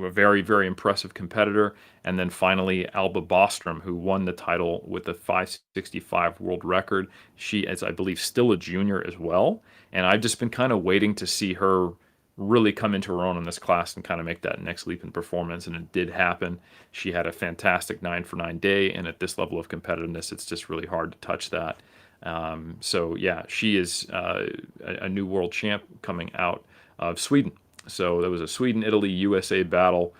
a very, very impressive competitor. And then finally, Alba Bostrom, who won the title with a 565 world record. She is, I believe, still a junior as well. And I've just been kind of waiting to see her really come into her own in this class and kind of make that next leap in performance. And it did happen. She had a fantastic 9-for-9 day. And at this level of competitiveness, it's just really hard to touch that. So yeah, she is a new world champ coming out of Sweden. So there was a Sweden, Italy, USA battle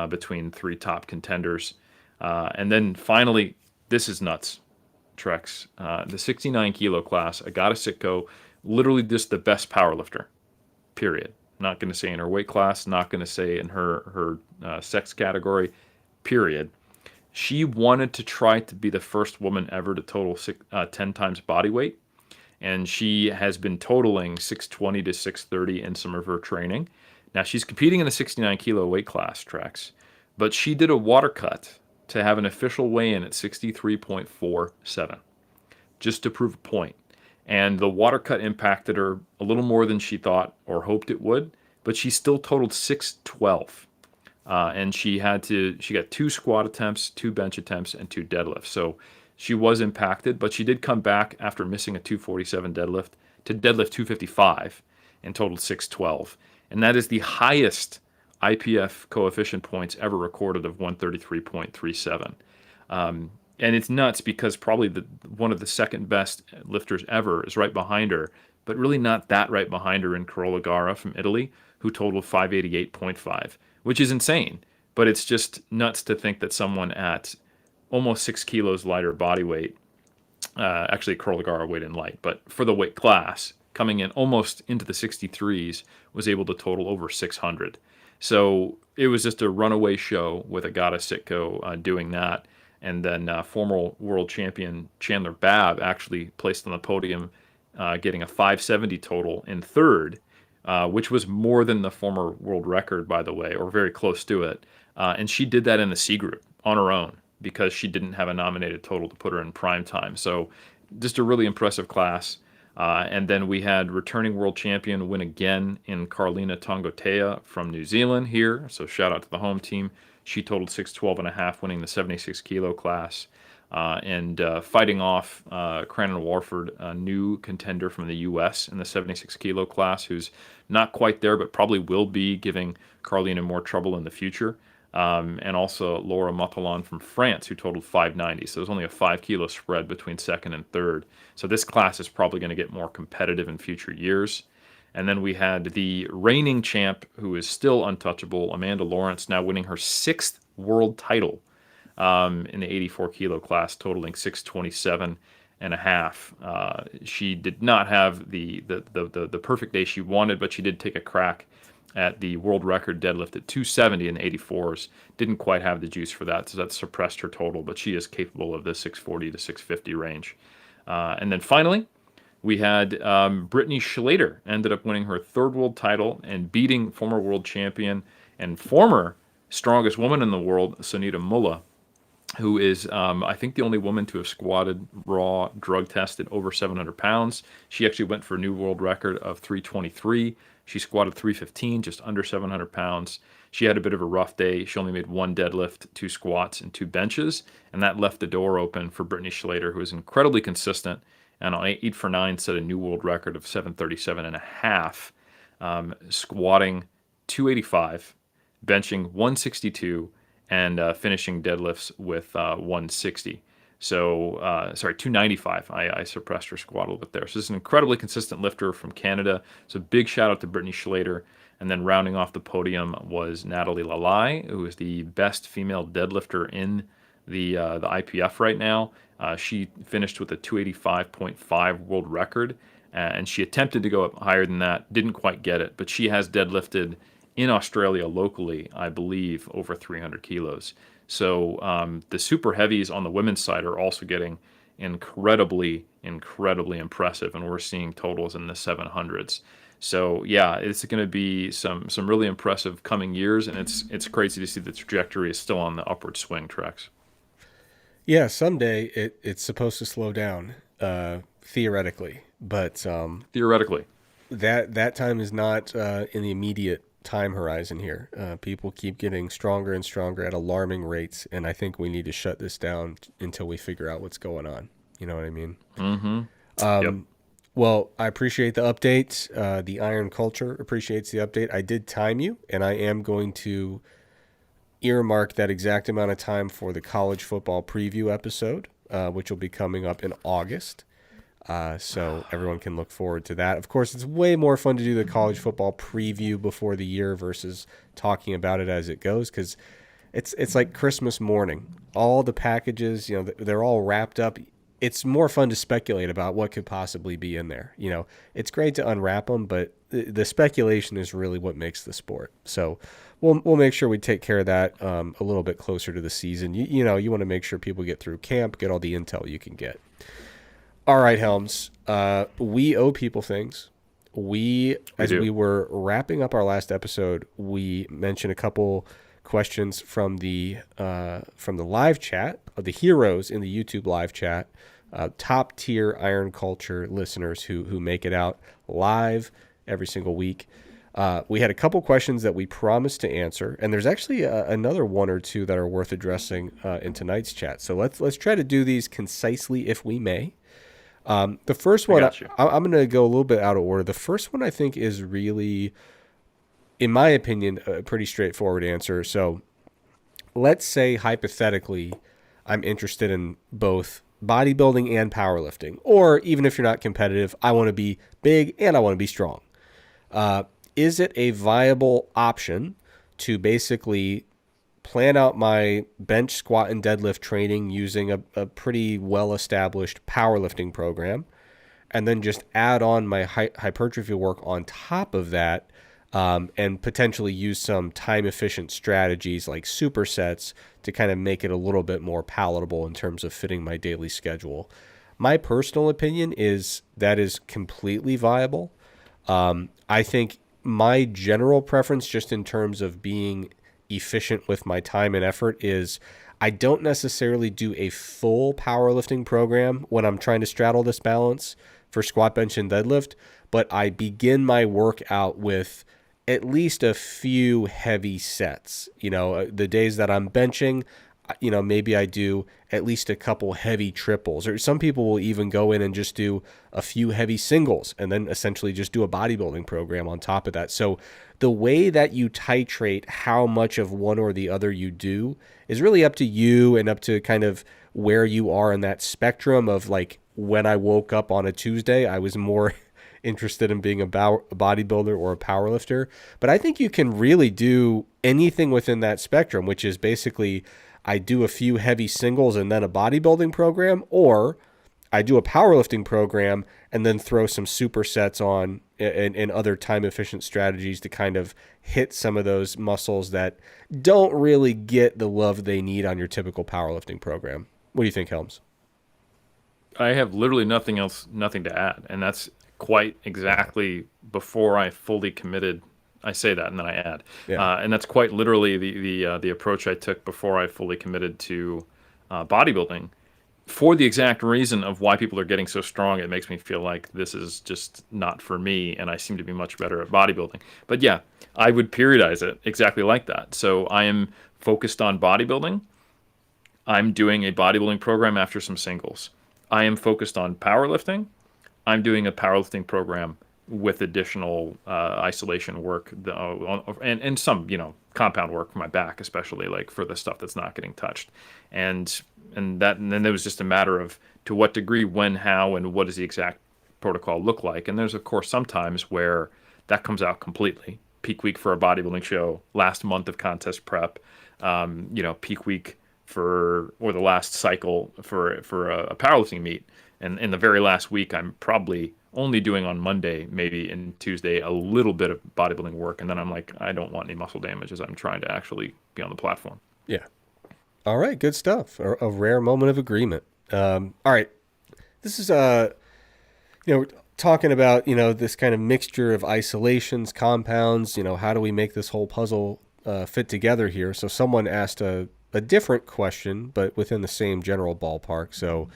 between 3 top contenders. And then finally, this is nuts, Trex. The 69 kilo class, Agata Sitko literally just the best powerlifter, period. Not going to say in her weight class, not going to say in her sex category, period. She wanted to try to be the first woman ever to total 10 times body weight, and she has been totaling 620 to 630 in some of her training. Now she's competing in the 69 kilo weight class, Trex, but she did a water cut to have an official weigh-in at 63.47, just to prove a point. And the water cut impacted her a little more than she thought or hoped it would, but she still totaled 612. And she got 2 squat attempts, 2 bench attempts, and 2 deadlifts. So she was impacted, but she did come back after missing a 247 deadlift to deadlift 255 and totaled 612. And that is the highest IPF coefficient points ever recorded of 133.37. And it's nuts because probably one of the second best lifters ever is right behind her, but really not that right behind her in Carola Gara from Italy, who totaled 588.5, which is insane. But it's just nuts to think that someone at almost 6 kilos lighter body weight, actually Carola Gara weighed in light, but for the weight class, coming in almost into the 63s, was able to total over 600. So it was just a runaway show with Agata Sitko doing that. And then former world champion Chandler Babb actually placed on the podium, getting a 570 total in third, which was more than the former world record, by the way, or very close to it. And she did that in the C group on her own because she didn't have a nominated total to put her in prime time. So just a really impressive class. And then we had returning world champion win again in Carlina Tongotea from New Zealand here. So shout out to the home team. She totaled 612.5, winning the 76 kilo class, and fighting off Cranon Warford, a new contender from the U.S. in the 76 kilo class, who's not quite there, but probably will be, giving Carlina more trouble in the future. And also Laura Motolan from France, who totaled 590. So there's only a 5 kilo spread between second and third. So this class is probably going to get more competitive in future years. And then we had the reigning champ, who is still untouchable, Amanda Lawrence, now winning her 6th world title in the 84 kilo class, totaling 627 and a half. She did not have the perfect day she wanted, but she did take a crack at the world record deadlift at 270 in the 84s. Didn't quite have the juice for that, so that suppressed her total, but she is capable of the 640 to 650 range. And then finally, we had Brittany Schlater ended up winning her 3rd world title and beating former world champion and former strongest woman in the world, Sunita Mullah, who is, I think, the only woman to have squatted raw drug tested over 700 pounds. She actually went for a new world record of 323. She squatted 315, just under 700 pounds. She had a bit of a rough day. She only made 1 deadlift, 2 squats, and 2 benches, and that left the door open for Brittany Schlater, who is incredibly consistent, and on 8 for 9 set a new world record of 737 and a half, squatting 285, benching 162, and finishing deadlifts with 160. So, 295. I suppressed her squat a little bit there. So this is an incredibly consistent lifter from Canada. So big shout out to Brittany Schlater. And then rounding off the podium was Natalie Lalai, who is the best female deadlifter in the IPF right now. She finished with a 285.5 world record, and she attempted to go up higher than that, didn't quite get it, but she has deadlifted in Australia locally, I believe, over 300 kilos. So the super heavies on the women's side are also getting incredibly impressive, and we're seeing totals in the 700s. So yeah, it's going to be some really impressive coming years, and it's crazy to see the trajectory is still on the upward swing tracks. Yeah, someday it's supposed to slow down, theoretically, but Theoretically, that time is not in the immediate time horizon here. People keep getting stronger and stronger at alarming rates, and I think we need to shut this down until we figure out what's going on. You know what I mean? Mm-hmm. Yep. Well, I appreciate the update. The Iron Culture appreciates the update. I did time you, and I am going to earmark that exact amount of time for the college football preview episode, which will be coming up in August. So everyone can look forward to that. Of course, it's way more fun to do the college football preview before the year versus talking about it as it goes, because it's like Christmas morning. All the packages, they're all wrapped up it's more fun to speculate about what could possibly be in there. You know, it's great to unwrap them, but the speculation is really what makes the sport. So we'll make sure we take care of that a little bit closer to the season. You know, you want to make sure people get through camp, get all the intel you can get. All right, Helms. We owe people things. We do. were wrapping up our last episode, we mentioned a couple questions from the live chat of the heroes in the YouTube live chat, top tier Iron Culture listeners who make it out live every single week. We had a couple questions that we promised to answer, and there's actually another one or two that are worth addressing in tonight's chat. So let's try to do these concisely if we may. The first one, I'm going to go a little bit out of order. The first one I think is really, in my opinion, a pretty straightforward answer. So let's say hypothetically, I'm interested in both bodybuilding and powerlifting, or even if you're not competitive, I want to be big and I want to be strong. Is it a viable option to basically plan out my bench, squat, and deadlift training using a pretty well-established powerlifting program, and then just add on my hypertrophy work on top of that, and potentially use some time-efficient strategies like supersets to kind of make it a little bit more palatable in terms of fitting my daily schedule? My personal opinion is that is completely viable. I think my general preference, just in terms of being efficient with my time and effort, is I don't necessarily do a full powerlifting program when I'm trying to straddle this balance for squat, bench, and deadlift, but I begin my workout with at least a few heavy sets. You know, the days that I'm benching, you know, maybe I do at least a couple heavy triples, or some people will even go in and just do a few heavy singles and then essentially just do a bodybuilding program on top of that. So the way that you titrate how much of one or the other you do is really up to you and up to kind of where you are in that spectrum of, like, when I woke up on a Tuesday, I was more interested in being a bodybuilder or a powerlifter. But I think you can really do anything within that spectrum, which is basically I do a few heavy singles and then a bodybuilding program, or I do a powerlifting program and then throw some supersets on and other time-efficient strategies to kind of hit some of those muscles that don't really get the love they need on your typical powerlifting program. What do you think, Helms? I have literally nothing to add, and that's quite exactly before I fully committed. I say that and then I add, and that's quite literally the approach I took before I fully committed to bodybuilding, for the exact reason of why people are getting so strong. It makes me feel like this is just not for me, and I seem to be much better at bodybuilding. But yeah, I would periodize it exactly like that. So I am focused on bodybuilding. I'm doing a bodybuilding program after some singles. I am focused on powerlifting. I'm doing a powerlifting program with additional isolation work and some, you know, compound work for my back, especially like for the stuff that's not getting touched. And then there was just a matter of to what degree, when, how, and what does the exact protocol look like. And there's, of course, sometimes where that comes out completely. Peak week for a bodybuilding show, last month of contest prep, you know, peak week or the last cycle for a powerlifting meet. And in the very last week, I'm probably only doing on Monday, maybe, and Tuesday, a little bit of bodybuilding work. And then I'm like, I don't want any muscle damage as I'm trying to actually be on the platform. Yeah. All right. Good stuff. A rare moment of agreement. All right. This is, you know, talking about, you know, this kind of mixture of isolations, compounds, you know, how do we make this whole puzzle fit together here? So someone asked a different question, but within the same general ballpark. So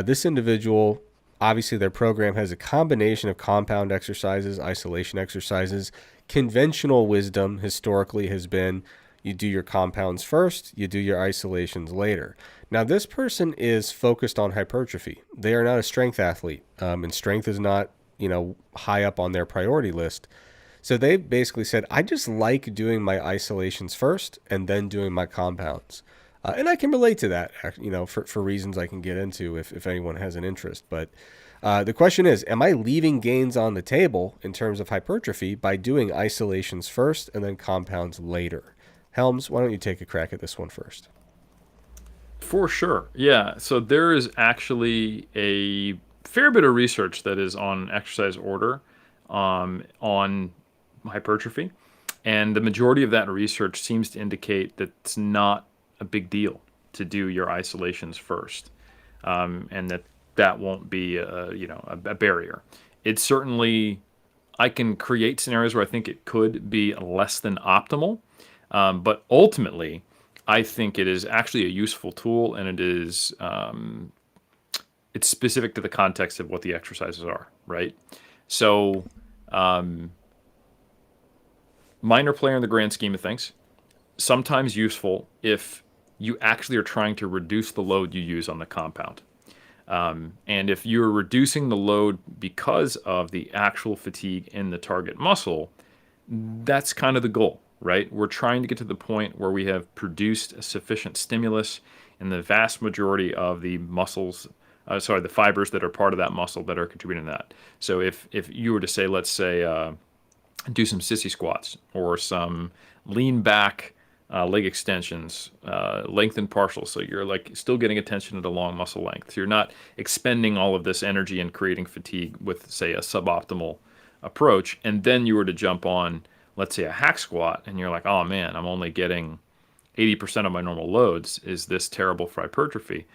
this individual, obviously their program has a combination of compound exercises, isolation exercises. Conventional wisdom historically has been you do your compounds first, you do your isolations later. Now, this person is focused on hypertrophy. They are not a strength athlete, and strength is not, you know, high up on their priority list. So they basically said, I just like doing my isolations first and then doing my compounds. And I can relate to that, you know, for reasons I can get into if anyone has an interest. But the question is, am I leaving gains on the table in terms of hypertrophy by doing isolations first and then compounds later? Helms, why don't you take a crack at this one first? For sure. Yeah. So there is actually a fair bit of research that is on exercise order, on hypertrophy. And the majority of that research seems to indicate that it's not a big deal to do your isolations first, and that won't be a barrier. It's certainly, I can create scenarios where I think it could be less than optimal, but ultimately, I think it is actually a useful tool, and it's specific to the context of what the exercises are, right? So, minor player in the grand scheme of things. Sometimes useful if you actually are trying to reduce the load you use on the compound. And if you're reducing the load because of the actual fatigue in the target muscle, that's kind of the goal, right? We're trying to get to the point where we have produced a sufficient stimulus in the vast majority of the muscles, the fibers that are part of that muscle that are contributing to that. So if you were to say, let's say, do some sissy squats or some lean back leg extensions, lengthen partials. So you're like still getting attention at a long muscle length. So you're not expending all of this energy and creating fatigue with, say, a suboptimal approach. And then you were to jump on, let's say, a hack squat, and you're like, oh man, I'm only getting 80% of my normal loads. Is this terrible for hypertrophy?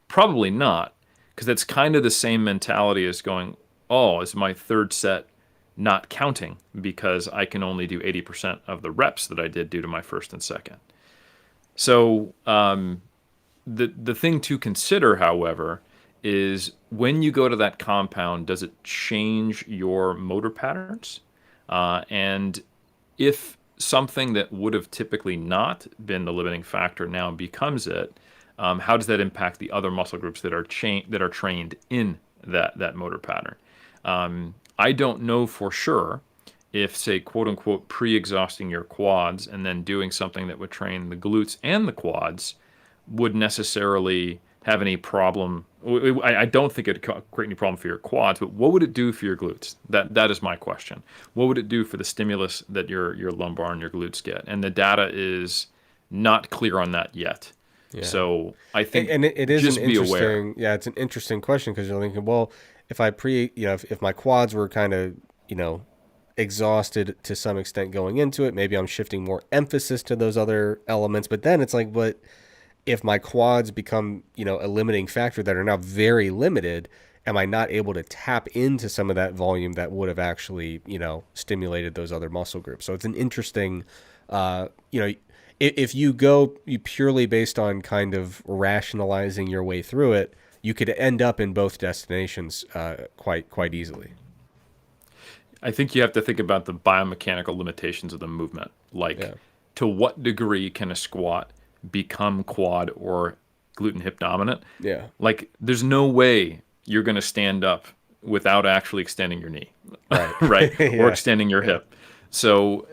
Probably not, because that's kind of the same mentality as going, oh, is my third set not counting because I can only do 80% of the reps that I did due to my first and second. So the thing to consider, however, is when you go to that compound, does it change your motor patterns? And if something that would have typically not been the limiting factor now becomes it, how does that impact the other muscle groups that are trained in that motor pattern? I don't know for sure if, say, quote unquote, pre-exhausting your quads and then doing something that would train the glutes and the quads would necessarily have any problem. I don't think it would create any problem for your quads, but what would it do for your glutes? That is my question. What would it do for the stimulus that your lumbar and your glutes get? And the data is not clear on that yet. Yeah. So I think and it is just an be interesting, aware. yeah, it's an interesting question because you're thinking, well, if if my quads were kind of, exhausted to some extent going into it, maybe I'm shifting more emphasis to those other elements. But then it's like, but if my quads become, a limiting factor that are now very limited, am I not able to tap into some of that volume that would have actually, stimulated those other muscle groups? So it's an interesting, if you purely based on kind of rationalizing your way through it, you could end up in both destinations quite easily. I think you have to think about the biomechanical limitations of the movement. Like, Yeah. to what degree can a squat become quad or glute and hip dominant? Yeah. Like, there's no way you're going to stand up without actually extending your knee, Right. right? Or Yeah. extending your hip. So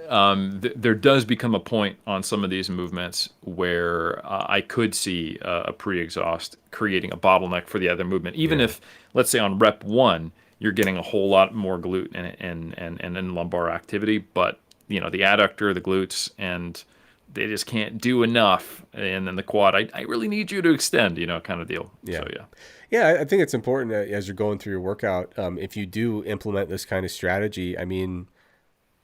there does become a point on some of these movements where I could see a pre-exhaust creating a bottleneck for the other movement. Even Yeah. if, let's say, on rep one, you're getting a whole lot more glute and lumbar activity, but the adductor, the glutes, and they just can't do enough. And then the quad, I really need you to extend, kind of deal. Yeah. So yeah. Yeah, I think it's important that as you're going through your workout, if you do implement this kind of strategy, I mean,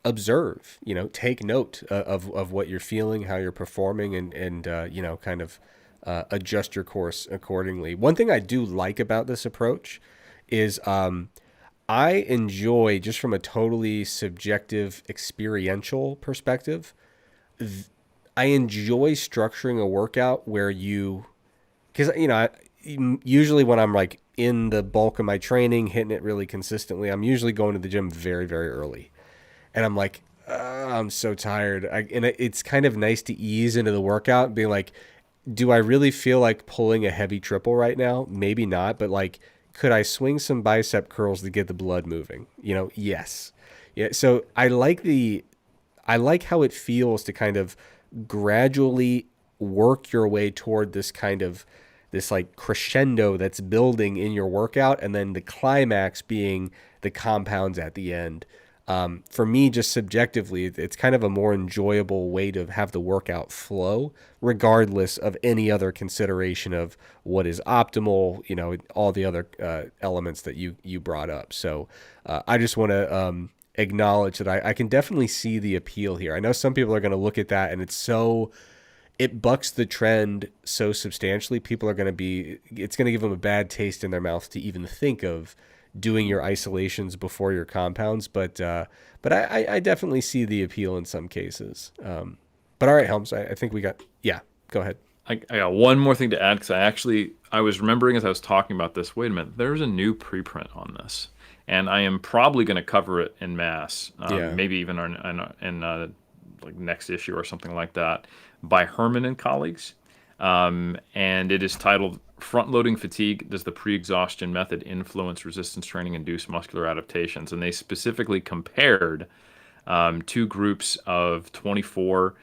observe, take note of what you're feeling, how you're performing, and kind of adjust your course accordingly. One thing I do like about this approach is I enjoy, just from a totally subjective experiential perspective, I enjoy structuring a workout where because usually when I'm like in the bulk of my training, hitting it really consistently, I'm usually going to the gym very, very early. And I'm like, I'm so tired. It's kind of nice to ease into the workout and be like, do I really feel like pulling a heavy triple right now? Maybe not, but like, could I swing some bicep curls to get the blood moving? Yes. Yeah. So I like how it feels to kind of gradually work your way toward this like crescendo that's building in your workout, and then the climax being the compounds at the end. For me, just subjectively, it's kind of a more enjoyable way to have the workout flow, regardless of any other consideration of what is optimal, all the other elements that you brought up. So I just want to acknowledge that I can definitely see the appeal here. I know some people are going to look at that and it bucks the trend so substantially. People are going to it's going to give them a bad taste in their mouth to even think of doing your isolations before your compounds. But I definitely see the appeal in some cases. But all right, Helms, I think yeah, go ahead. I got one more thing to add because I was remembering as I was talking about this. Wait a minute, there's a new preprint on this, and I am probably going to cover it in mass, maybe even in like next issue or something like that, by Herman and colleagues, and it is titled "Front-Loading Fatigue: Does the Pre-Exhaustion Method Influence Resistance Training-Induced Muscular Adaptations?" And they specifically compared two groups of 24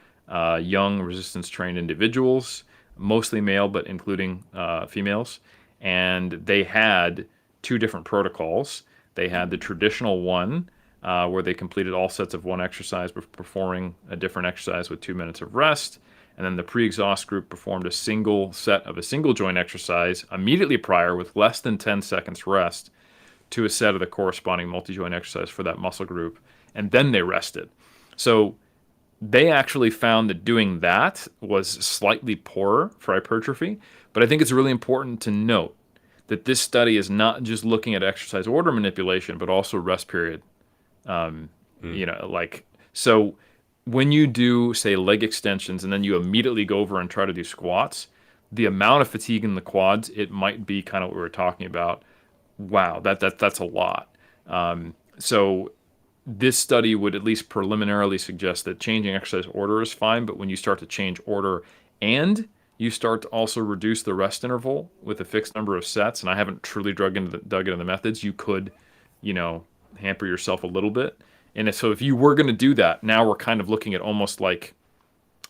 young resistance-trained individuals, mostly male, but including females. And they had two different protocols. They had the traditional one, where they completed all sets of one exercise before performing a different exercise with 2 minutes of rest. And then the pre-exhaust group performed a single set of a single joint exercise immediately prior with less than 10 seconds rest to a set of the corresponding multi-joint exercise for that muscle group. And then they rested. So they actually found that doing that was slightly poorer for hypertrophy, but I think it's really important to note that this study is not just looking at exercise order manipulation, but also rest period. So when you do, say, leg extensions and then you immediately go over and try to do squats, the amount of fatigue in the quads, it might be kind of what we were talking about. Wow, that's a lot. So this study would at least preliminarily suggest that changing exercise order is fine, but when you start to change order and you start to also reduce the rest interval with a fixed number of sets, and I haven't truly dug into the methods, you could, hamper yourself a little bit. And so if you were going to do that, now we're kind of looking at almost like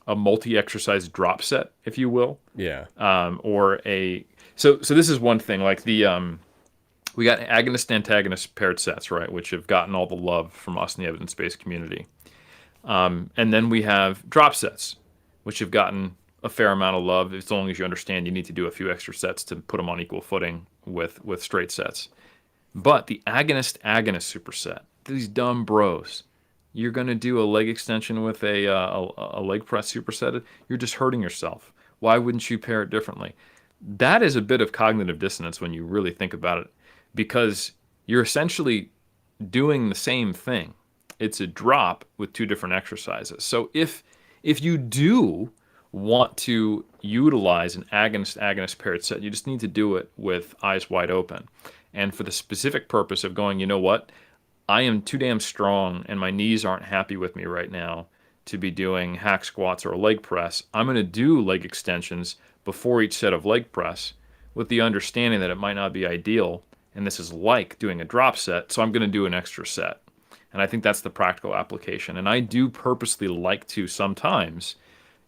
a multi-exercise drop set, if you will. Yeah. So this is one thing, like we got agonist-antagonist paired sets, right, which have gotten all the love from us in the evidence-based community. And then we have drop sets, which have gotten a fair amount of love, as long as you understand you need to do a few extra sets to put them on equal footing with straight sets. But the agonist-agonist superset, these dumb bros, you're going to do a leg extension with a leg press superset, you're just hurting yourself. Why wouldn't you pair it differently? That is a bit of cognitive dissonance when you really think about it, because you're essentially doing the same thing. It's a drop with two different exercises. So if you do want to utilize an agonist-agonist paired set, you just need to do it with eyes wide open. And for the specific purpose of going, you know what? I am too damn strong and my knees aren't happy with me right now to be doing hack squats or a leg press. I'm going to do leg extensions before each set of leg press with the understanding that it might not be ideal. And this is like doing a drop set, so I'm going to do an extra set. And I think that's the practical application. And I do purposely like to sometimes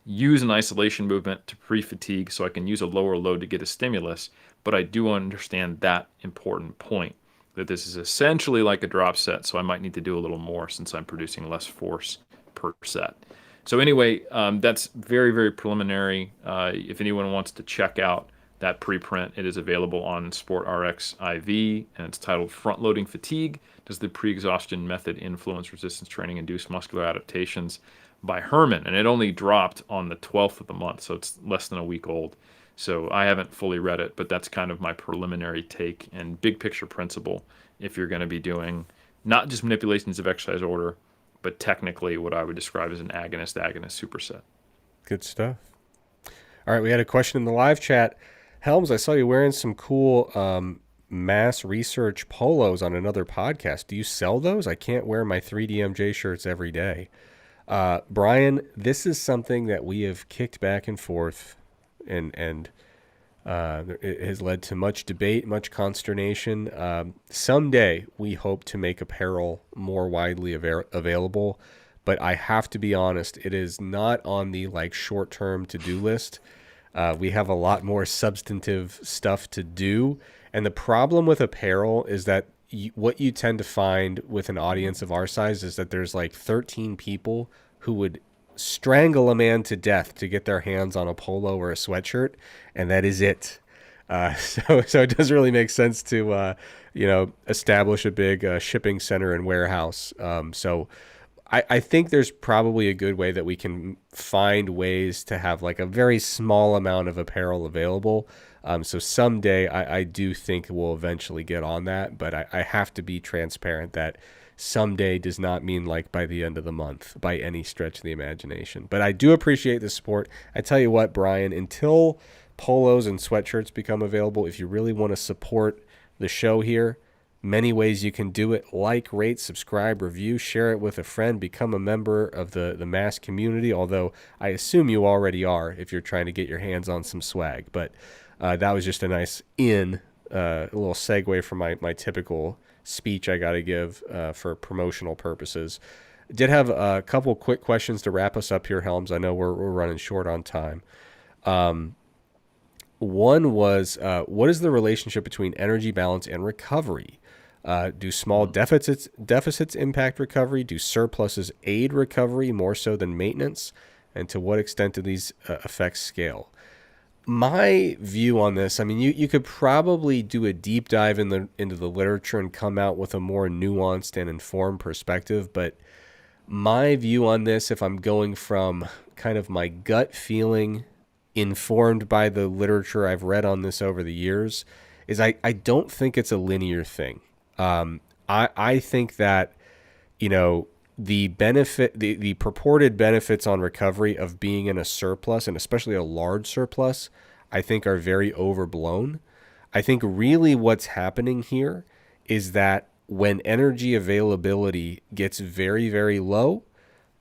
use an isolation movement to pre-fatigue so I can use a lower load to get a stimulus. But I do understand that important point, that this is essentially like a drop set, so I might need to do a little more since I'm producing less force per set. So anyway, that's very, very preliminary. If anyone wants to check out that preprint, it is available on SportRx IV, and it's titled Front-Loading Fatigue: Does the Pre-Exhaustion Method Influence Resistance Training-Induced Muscular Adaptations, by Herman. And it only dropped on the 12th of the month, so it's less than a week old. So I haven't fully read it, but that's kind of my preliminary take and big picture principle if you're going to be doing not just manipulations of exercise order, but technically what I would describe as an agonist-agonist superset. Good stuff. All right, we had a question in the live chat. Helms, I saw you wearing some cool mass research polos on another podcast. Do you sell those? I can't wear my 3DMJ shirts every day. Brian, this is something that we have kicked back and forth, and it has led to much debate, much consternation. Someday we hope to make apparel more widely available, but I have to be honest, it is not on the short-term to-do list. We have a lot more substantive stuff to do, and the problem with apparel is that what you tend to find with an audience of our size is that there's like 13 people who would strangle a man to death to get their hands on a polo or a sweatshirt, and that is it. So it doesn't really make sense to establish a big shipping center and warehouse. So I think there's probably a good way that we can find ways to have like a very small amount of apparel available. So someday I do think we'll eventually get on that, but I have to be transparent that someday does not mean like by the end of the month by any stretch of the imagination. But I do appreciate the support. I tell you what, Brian, until polos and sweatshirts become available, if you really want to support the show here, many ways you can do it. Like, rate, subscribe, review, share it with a friend, become a member of the mass community, although I assume you already are if you're trying to get your hands on some swag. But that was just a nice a little segue from my typical speech I got to give for promotional purposes. Did have a couple quick questions to wrap us up here, Helms. I know we're running short on time. One was, what is the relationship between energy balance and recovery? Do small deficits impact recovery? Do surpluses aid recovery more so than maintenance? And to what extent do these effects scale? My view on this, I mean, you could probably do a deep dive into the literature and come out with a more nuanced and informed perspective. But my view on this, if I'm going from kind of my gut feeling, informed by the literature I've read on this over the years, is I don't think it's a linear thing. I think that, the benefit, the purported benefits on recovery of being in a surplus, and especially a large surplus, I think are very overblown. I think really what's happening here is that when energy availability gets very, very low,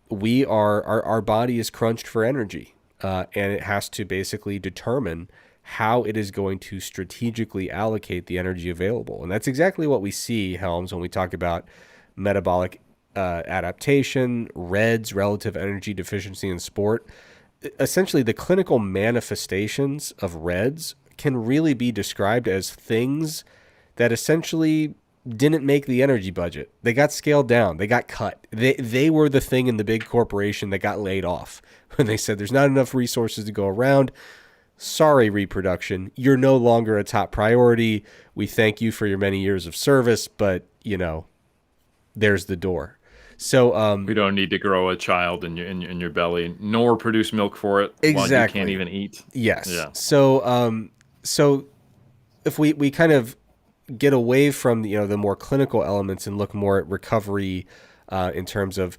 our body is crunched for energy, and it has to basically determine how it is going to strategically allocate the energy available. And that's exactly what we see, Helms, when we talk about metabolic adaptation, REDS, relative energy deficiency in sport. Essentially, the clinical manifestations of REDS can really be described as things that essentially didn't make the energy budget. They got scaled down. They got cut. They were the thing in the big corporation that got laid off when they said there's not enough resources to go around. Sorry, reproduction, you're no longer a top priority. We thank you for your many years of service, but, there's the door. So we don't need to grow a child in your belly, nor produce milk for it exactly. while you can't even eat. Yes. Yeah. So if we kind of get away from the more clinical elements and look more at recovery in terms of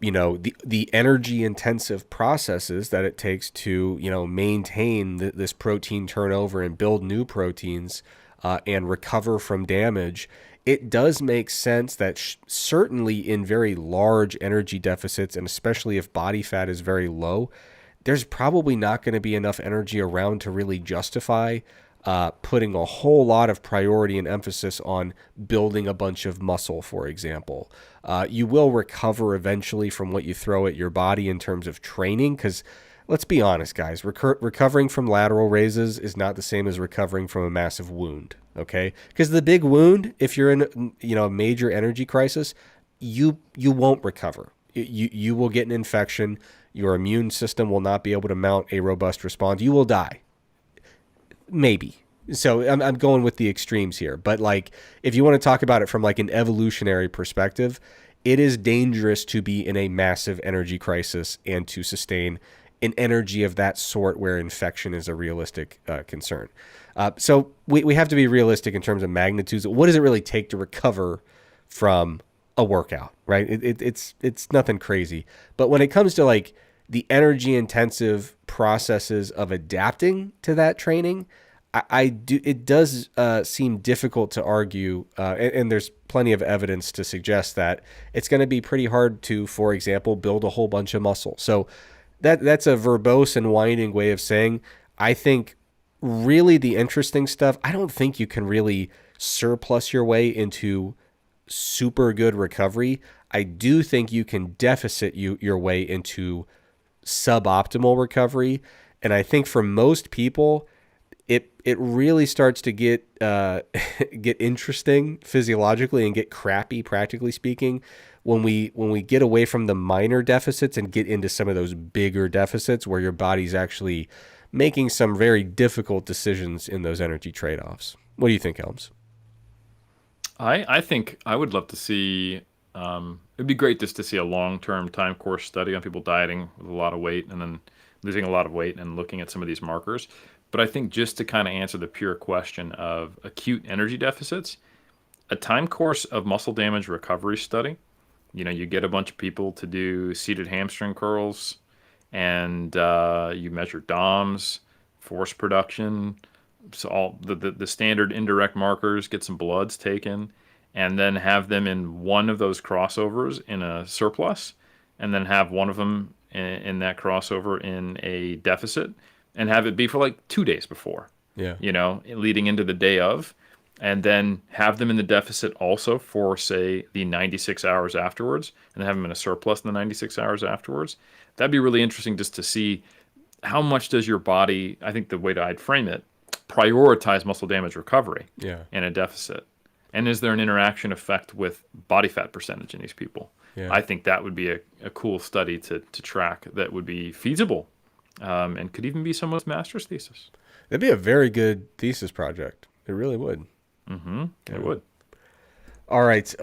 the energy intensive processes that it takes to maintain this protein turnover and build new proteins and recover from damage, it does make sense that certainly in very large energy deficits, and especially if body fat is very low, there's probably not going to be enough energy around to really justify putting a whole lot of priority and emphasis on building a bunch of muscle, for example. You will recover eventually from what you throw at your body in terms of training, because let's be honest, guys, recovering from lateral raises is not the same as recovering from a massive wound, okay? Because the big wound, if you're in a major energy crisis, you won't recover. You will get an infection. Your immune system will not be able to mount a robust response. You will die. Maybe. So I'm going with the extremes here. But like, if you want to talk about it from like an evolutionary perspective, it is dangerous to be in a massive energy crisis and to sustain an energy of that sort where infection is a realistic concern. So we have to be realistic in terms of magnitudes. What does it really take to recover from a workout, right? It's nothing crazy. But when it comes to like the energy intensive processes of adapting to that training, it does seem difficult to argue, and there's plenty of evidence to suggest that it's going to be pretty hard to, for example, build a whole bunch of muscle. So that's a verbose and winding way of saying, I think really the interesting stuff, I don't think you can really surplus your way into super good recovery. I do think you can deficit your way into suboptimal recovery. And I think for most people, it really starts to get get interesting physiologically and get crappy practically speaking when we get away from the minor deficits and get into some of those bigger deficits where your body's actually making some very difficult decisions in those energy trade-offs. What do you think, Helms? I think I would love to see. It'd be great just to see a long-term time course study on people dieting with a lot of weight and then losing a lot of weight and looking at some of these markers. But I think just to kind of answer the pure question of acute energy deficits, a time course of muscle damage recovery study. You get a bunch of people to do seated hamstring curls, and you measure DOMs, force production, so all the standard indirect markers, get some bloods taken, and then have them in one of those crossovers in a surplus, and then have one of them in that crossover in a deficit, and have it be for like 2 days before, Yeah. leading into the day of, and then have them in the deficit also for, say, the 96 hours afterwards, and have them in a surplus in the 96 hours afterwards. That'd be really interesting just to see how much does your body, I think the way that I'd frame it, prioritize muscle damage recovery Yeah. in a deficit? And is there an interaction effect with body fat percentage in these people? Yeah. I think that would be a cool study to track that would be feasible, and could even be someone's master's thesis. That'd be a very good thesis project. It really would. It would. All right.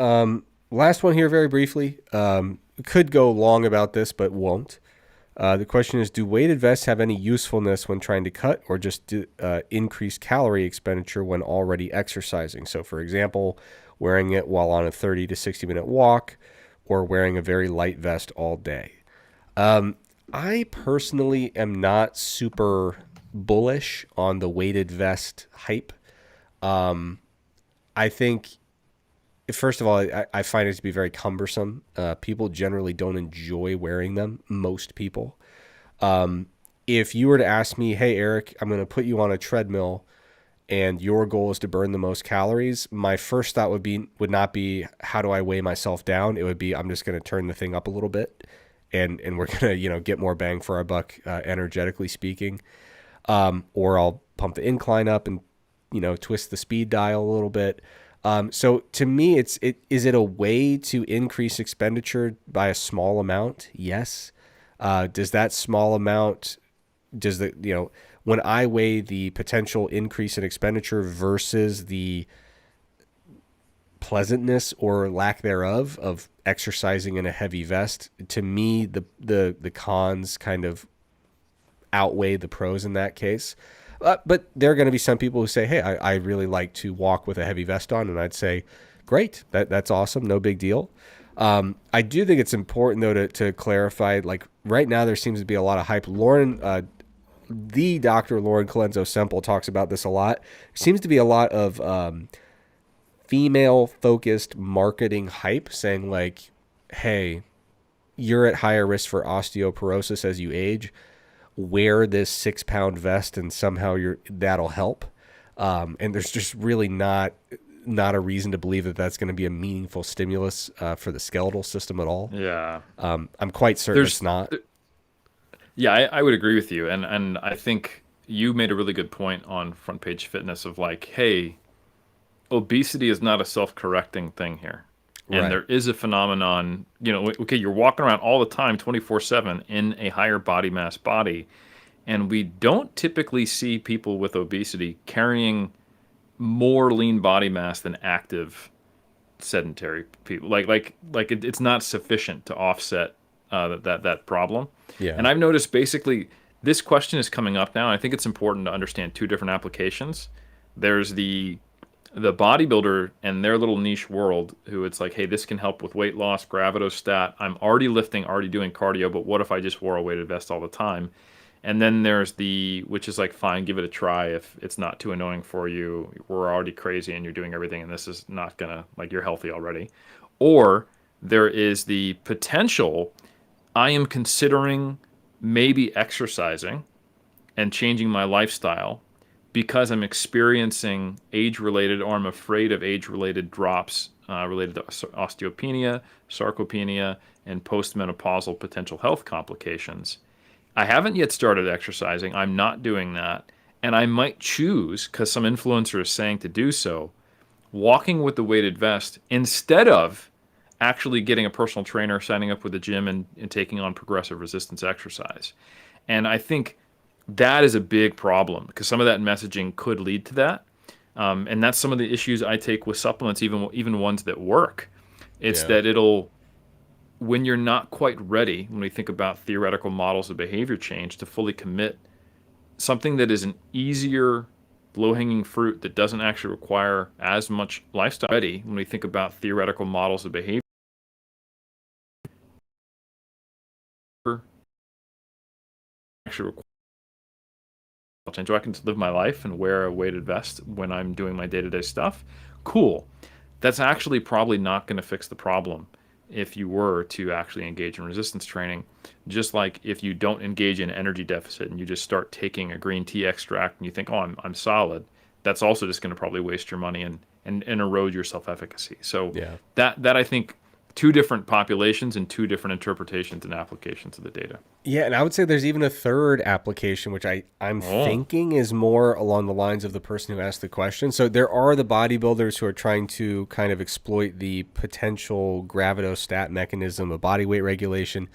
Last one here, very briefly. Could go long about this, but won't. The question is, do weighted vests have any usefulness when trying to cut or just increase calorie expenditure when already exercising? So, for example, wearing it while on a 30 to 60-minute walk or wearing a very light vest all day. I personally am not super bullish on the weighted vest hype. I think, first of all, I find it to be very cumbersome. People generally don't enjoy wearing them, most people. If you were to ask me, hey, Eric, I'm going to put you on a treadmill and your goal is to burn the most calories, my first thought would not be, how do I weigh myself down? It would be, I'm just going to turn the thing up a little bit and we're going to, get more bang for our buck, energetically speaking. Or I'll pump the incline up and, twist the speed dial a little bit. So to me, is it a way to increase expenditure by a small amount? Yes. Does that small amount, when I weigh the potential increase in expenditure versus the pleasantness or lack thereof of exercising in a heavy vest, to me, the cons kind of outweigh the pros in that case. But there are going to be some people who say, hey, I really like to walk with a heavy vest on. And I'd say, great, that's awesome. No big deal. I do think it's important, though, to clarify, like right now there seems to be a lot of hype. The Dr. Lauren Colenso Semple talks about this a lot. There seems to be a lot of female-focused marketing hype saying like, hey, you're at higher risk for osteoporosis as you age. Wear this 6-pound vest and somehow that'll help. And there's just really not a reason to believe that that's going to be a meaningful stimulus for the skeletal system at all. Yeah. I'm quite certain it's not. Yeah, I would agree with you. And I think you made a really good point on Front Page Fitness of like, hey, obesity is not a self-correcting thing here. And Right. there is a phenomenon, okay, you're walking around all the time, 24/7 in a higher body mass body. And we don't typically see people with obesity carrying more lean body mass than active sedentary people. It's not sufficient to offset that problem. Yeah. And I've noticed basically this question is coming up now. I think it's important to understand two different applications. There's the bodybuilder and their little niche world who it's like, hey, this can help with weight loss, gravitostat. I'm already lifting, already doing cardio, but what if I just wore a weighted vest all the time? And then there's which is like, fine, give it a try if it's not too annoying for you. We're already crazy and you're doing everything and this is not gonna, like, you're healthy already. Or there is the potential, I am considering maybe exercising and changing my lifestyle because I'm experiencing age-related, or I'm afraid of age-related drops related to osteopenia, sarcopenia, and postmenopausal potential health complications. I haven't yet started exercising. I'm not doing that. And I might choose, because some influencer is saying to do so, walking with the weighted vest instead of actually getting a personal trainer, signing up with a gym, and taking on progressive resistance exercise. And I think that is a big problem because some of that messaging could lead to that. And that's some of the issues I take with supplements, even ones that work. It's Yeah. that it'll, when you're not quite ready, when we think about theoretical models of behavior change, to fully commit something that is an easier low-hanging fruit that doesn't actually require as much lifestyle. Ready, when we think about theoretical models of behavior, actually require change. So I can live my life and wear a weighted vest when I'm doing my day-to-day stuff. Cool. That's actually probably not going to fix the problem if you were to actually engage in resistance training. Just like if you don't engage in energy deficit and you just start taking a green tea extract and you think, oh, I'm solid, that's also just going to probably waste your money and erode your self-efficacy. So Yeah. that I think, two different populations and two different interpretations and applications of the data. Yeah, and I would say there's even a third application, which I'm Oh, thinking is more along the lines of the person who asked the question. So there are the bodybuilders who are trying to kind of exploit the potential gravitostat mechanism of body weight regulation.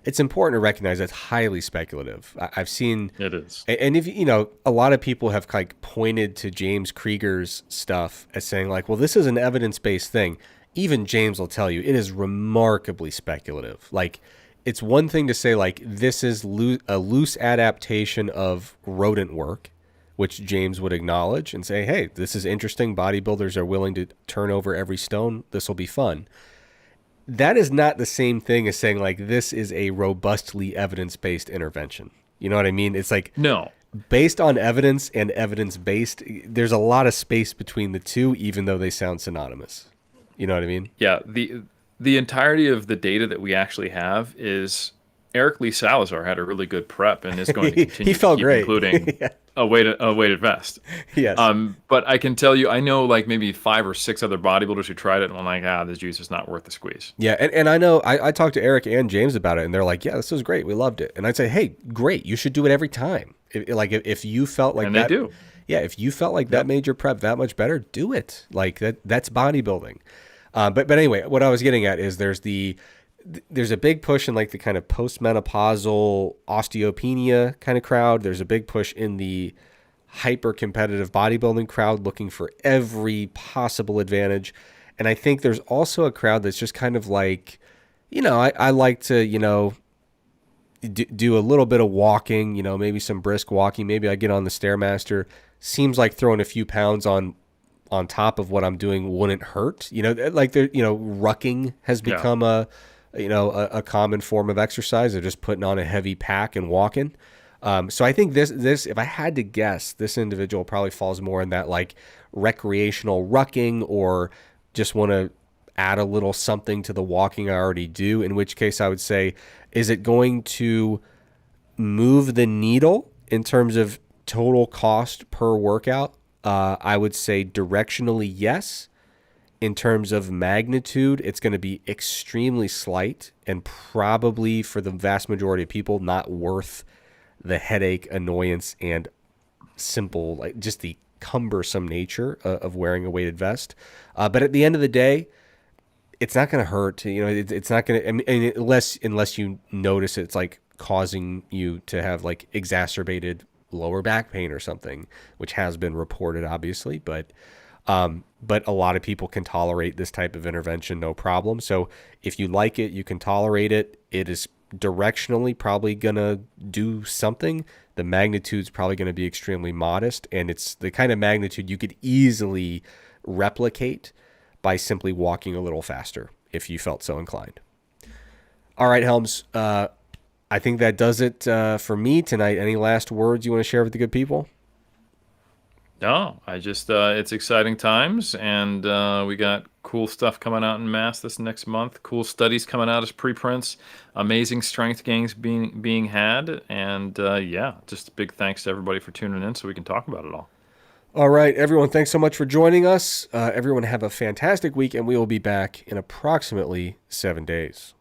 It's important to recognize that's highly speculative. I've seen, it is. and if you know, a lot of people have like pointed to James Krieger's stuff as saying like, well, this is an evidence-based thing. Even James will tell you it is remarkably speculative. Like, it's one thing to say like this is a loose adaptation of rodent work, which James would acknowledge and say, hey, this is interesting. Bodybuilders are willing to turn over every stone. This will be fun. That is not the same thing as saying like this is a robustly evidence-based intervention. You know what I mean? It's like No. based on evidence and evidence-based, there's a lot of space between the two, even though they sound synonymous. You know what I mean? Yeah, the entirety of the data that we actually have is Eric Lee Salazar had a really good prep and is going to He continue to felt keep great. including Yeah. a weighted vest. Yes. But I can tell you, I know like maybe 5 or 6 other bodybuilders who tried it and were like, this juice is not worth the squeeze. Yeah, and I know I talked to Eric and James about it, and they're like, "Yeah, this was great. We loved it." And I'd say, "Hey, great. You should do it every time. If you felt like And they that, do. yeah, if you felt like that Yep. made your prep that much better, do it. Like that's bodybuilding." But anyway, what I was getting at is there's a big push in like the kind of postmenopausal osteopenia kind of crowd. There's a big push in the hyper competitive bodybuilding crowd looking for every possible advantage. And I think there's also a crowd that's just kind of like, I like to, do a little bit of walking, maybe some brisk walking. Maybe I get on the Stairmaster. Seems like throwing a few pounds on top of what I'm doing wouldn't hurt. Like rucking has Yeah. become a common form of exercise. They're just putting on a heavy pack and walking. So I think this, if I had to guess, this individual probably falls more in that like recreational rucking or just want to add a little something to the walking I already do, in which case I would say, is it going to move the needle in terms of total cost per workout? I would say directionally, yes. In terms of magnitude, it's going to be extremely slight and probably for the vast majority of people not worth the headache, annoyance, and simple, like just the cumbersome nature of wearing a weighted vest. But at the end of the day, it's not going to hurt. It's not going to, I mean, unless you notice it's like causing you to have like exacerbated lower back pain or something, which has been reported, obviously. But a lot of people can tolerate this type of intervention, no problem. So if you like it, you can tolerate it. It is directionally probably going to do something. The magnitude's probably going to be extremely modest, and it's the kind of magnitude you could easily replicate by simply walking a little faster if you felt so inclined. All right, Helms. I think that does it for me tonight. Any last words you want to share with the good people? No, I just it's exciting times, and we got cool stuff coming out in mass this next month. Cool studies coming out as preprints. Amazing strength gains being had, and yeah, just a big thanks to everybody for tuning in, so we can talk about it all. All right, everyone. Thanks so much for joining us. Everyone have a fantastic week, and we will be back in approximately 7 days.